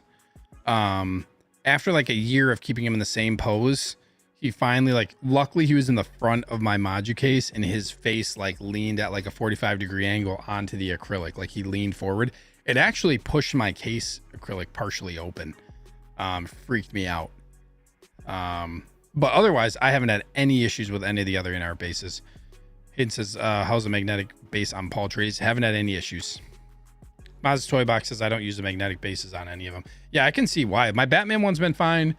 B: after like a year of keeping him in the same pose, he finally, like, luckily he was in the front of my Modu case and his face like leaned at like a 45-degree angle onto the acrylic. Like he leaned forward. It actually pushed my case acrylic partially open. Freaked me out. But otherwise, I haven't had any issues with any of the other InArt bases. Hayden says, how's the magnetic base on Paul trees? Haven't had any issues. Maz's Toy Box says, I don't use the magnetic bases on any of them. Yeah, I can see why. My Batman one's been fine.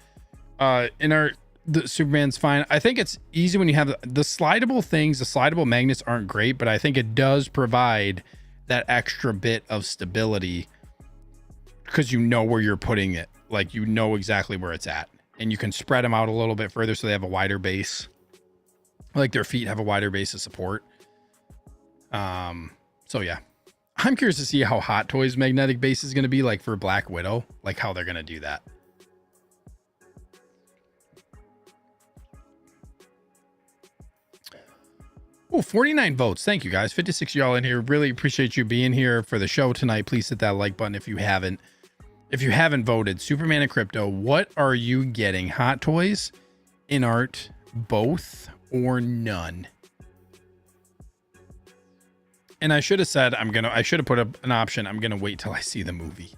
B: InArt, the Superman's fine. I think it's easy when you have the slidable things. The slidable magnets aren't great, but I think it does provide that extra bit of stability because you know where you're putting it. Like, you know exactly where it's at. And you can spread them out a little bit further so they have a wider base. Like their feet have a wider base of support. So yeah, I'm curious to see how Hot Toys magnetic base is going to be like for Black Widow, like how they're going to do that. Oh, 49 votes. Thank you guys. 56 y'all in here. Really appreciate you being here for the show tonight. Please hit that like button if you haven't. If you haven't voted, Superman and Crypto, what are you getting? Hot Toys, InArt, both, or none? And I should have said I should have put up an option. I'm gonna wait till I see the movie.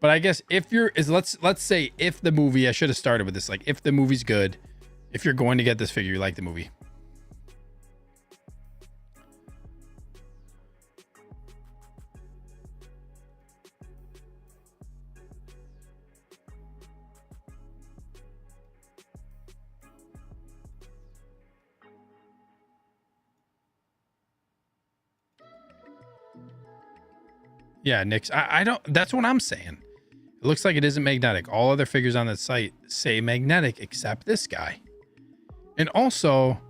B: But I guess if let's say if the movie, I should have started with this. Like if the movie's good, if you're going to get this figure, you like the movie. Yeah, Nick's. I don't. That's what I'm saying. It looks like it isn't magnetic. All other figures on the site say magnetic except this guy. And also,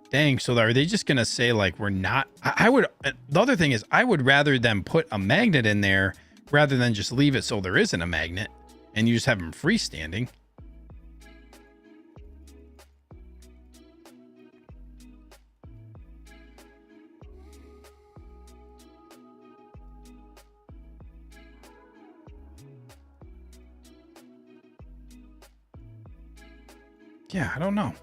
B: dang. So are they just gonna say like we're not? I would. The other thing is, I would rather them put a magnet in there rather than just leave it so there isn't a magnet and you just have them freestanding. Yeah, I don't know.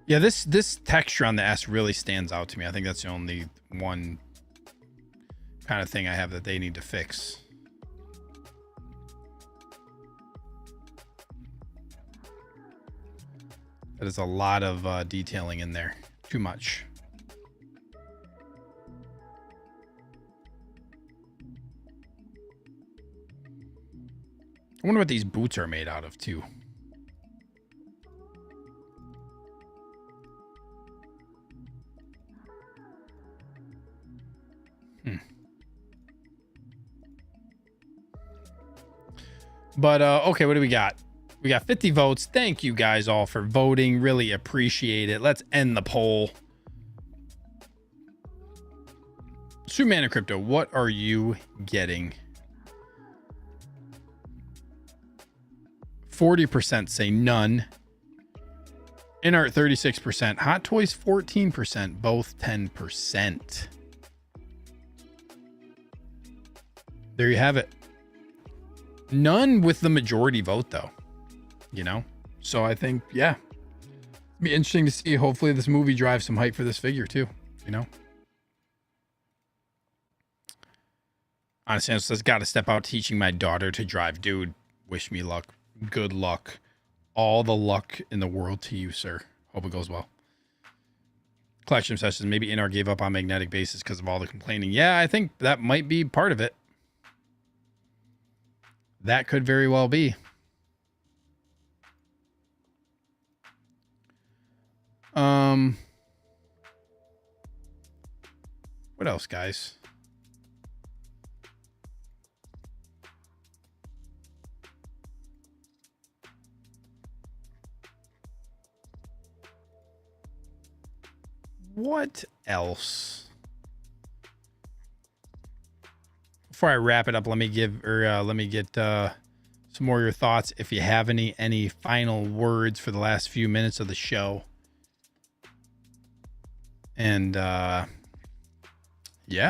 B: Yeah, this texture on the S really stands out to me. I think that's the only one kind of thing I have that they need to fix. That is a lot of detailing in there. Too much. I wonder what these boots are made out of too. But okay, what do we got? We got 50 votes. Thank you guys all for voting. Really appreciate it. Let's end the poll. Superman and Crypto, what are you getting? 40% say none. InArt 36%. Hot Toys 14%. Both 10%. There you have it. None with the majority vote though, you know? So I think, yeah, it'd be interesting to see. Hopefully this movie drives some hype for this figure too, you know? Honestly, I've got to step out teaching my daughter to drive. Dude, wish me luck. Good luck. All the luck in the world to you, sir. Hope it goes well. Collection sessions. Maybe InArt gave up on magnetic bases because of all the complaining. Yeah, I think that might be part of it. That could very well be. What else, guys? What else? Before I wrap it up, let me get some more of your thoughts. If you have any final words for the last few minutes of the show. And yeah,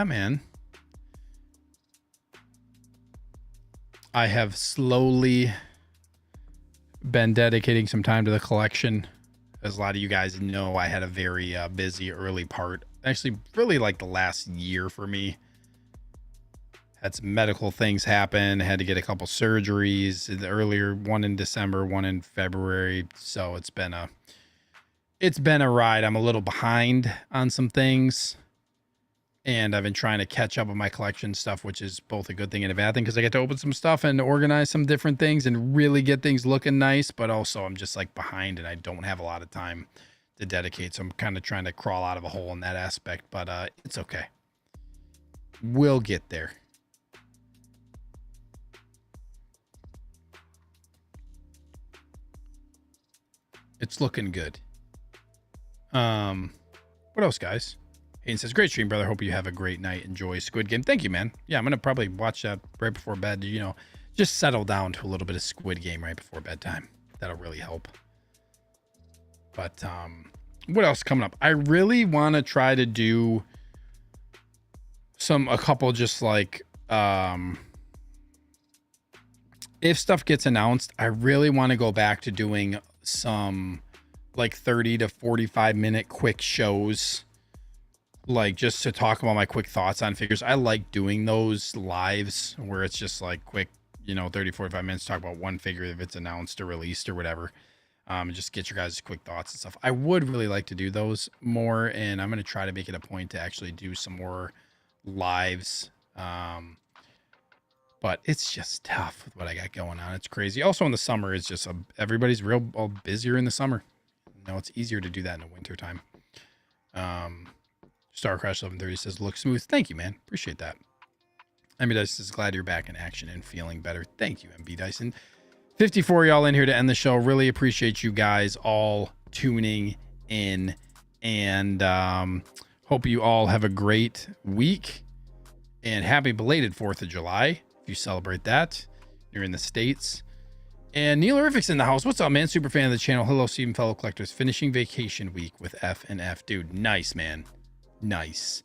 B: man. I have slowly been dedicating some time to the collection. As a lot of you guys know, I had a very busy early part. Actually, really like the last year for me. Had some medical things happen. Had to get a couple surgeries. The earlier one in December, one in February. So it's been a ride. I'm a little behind on some things. And I've been trying to catch up with my collection stuff, which is both a good thing and a bad thing because I get to open some stuff and organize some different things and really get things looking nice. But also I'm just like behind and I don't have a lot of time to dedicate. So I'm kind of trying to crawl out of a hole in that aspect, but it's okay. We'll get there. It's looking good. What else, guys? Hayden says, great stream, brother. Hope you have a great night. Enjoy Squid Game. Thank you, man. Yeah, I'm going to probably watch that right before bed. You know, just settle down to a little bit of Squid Game right before bedtime. That'll really help. But what else coming up? I really want to try to do a couple just like if stuff gets announced, I really want to go back to doing some like 30 to 45 minute quick shows, like just to talk about my quick thoughts on figures. I like doing those lives where it's just like quick, 30, 45 minutes, talk about one figure if it's announced or released or whatever. Just get your guys' quick thoughts and stuff. I would really like to do those more, and I'm going to try to make it a point to actually do some more lives. But it's just tough with what I got going on. It's crazy. Also in the summer, it's just everybody's real busier in the summer. It's easier to do that in the winter time. Star Crash 1130 says, look smooth. Thank you, man. Appreciate that. MB Dyson says, glad you're back in action and feeling better. Thank you, MB Dyson. 54 y'all in here to end the show. Really appreciate you guys all tuning in, and hope you all have a great week, and happy belated 4th of July. If you celebrate that, you're in the States. And Neil Erific's in the house. What's up, man? Super fan of the channel. Hello, Steven, fellow collectors. Finishing vacation week with F and F. Dude, nice, man. Nice.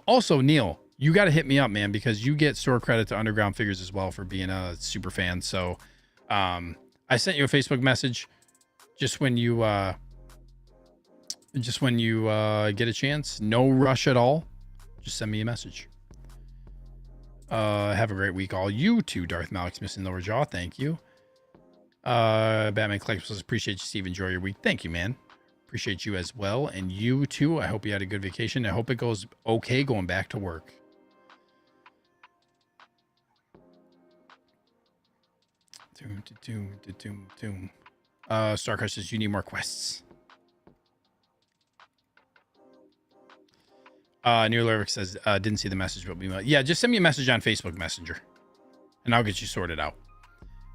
B: Also, Neil, you got to hit me up, man, because you get store credit to Underground Figures as well for being a super fan. So I sent you a Facebook message just when you get a chance. No rush at all. Just send me a message. Have a great week, all. You too, Darth Malik's missing lower jaw. Thank you. Batman Collectibles, appreciate you, Steve. Enjoy your week. Thank you, man. Appreciate you as well. And you too. I hope you had a good vacation. I hope it goes okay going back to work. Starcrush says, you need more quests. New Lyric says, didn't see the message, but we might. Yeah, just send me a message on Facebook Messenger and I'll get you sorted out.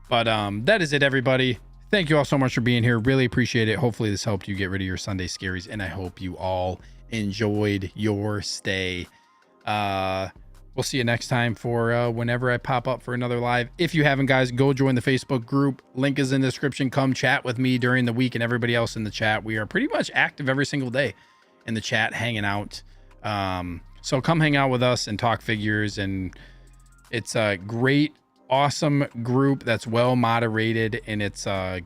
B: But that is it, everybody. Thank you all so much for being here. Really appreciate it. Hopefully this helped you get rid of your Sunday scaries, and I hope you all enjoyed your stay. We'll see you next time for whenever I pop up for another live. If you haven't, guys, go join the Facebook group. Link is in the description. Come chat with me during the week and everybody else in the chat. We are pretty much active every single day in the chat, hanging out. So come hang out with us and talk figures. And it's a great, awesome group that's well moderated, and it's a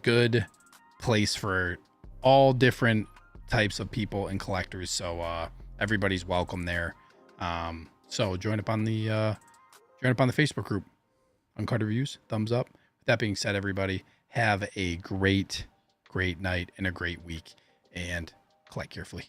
B: good place for all different types of people and collectors. So everybody's welcome there. So join up on the Facebook group. Uncut Reviews, thumbs up. With that being said, everybody, have a great night and a great week, and collect carefully.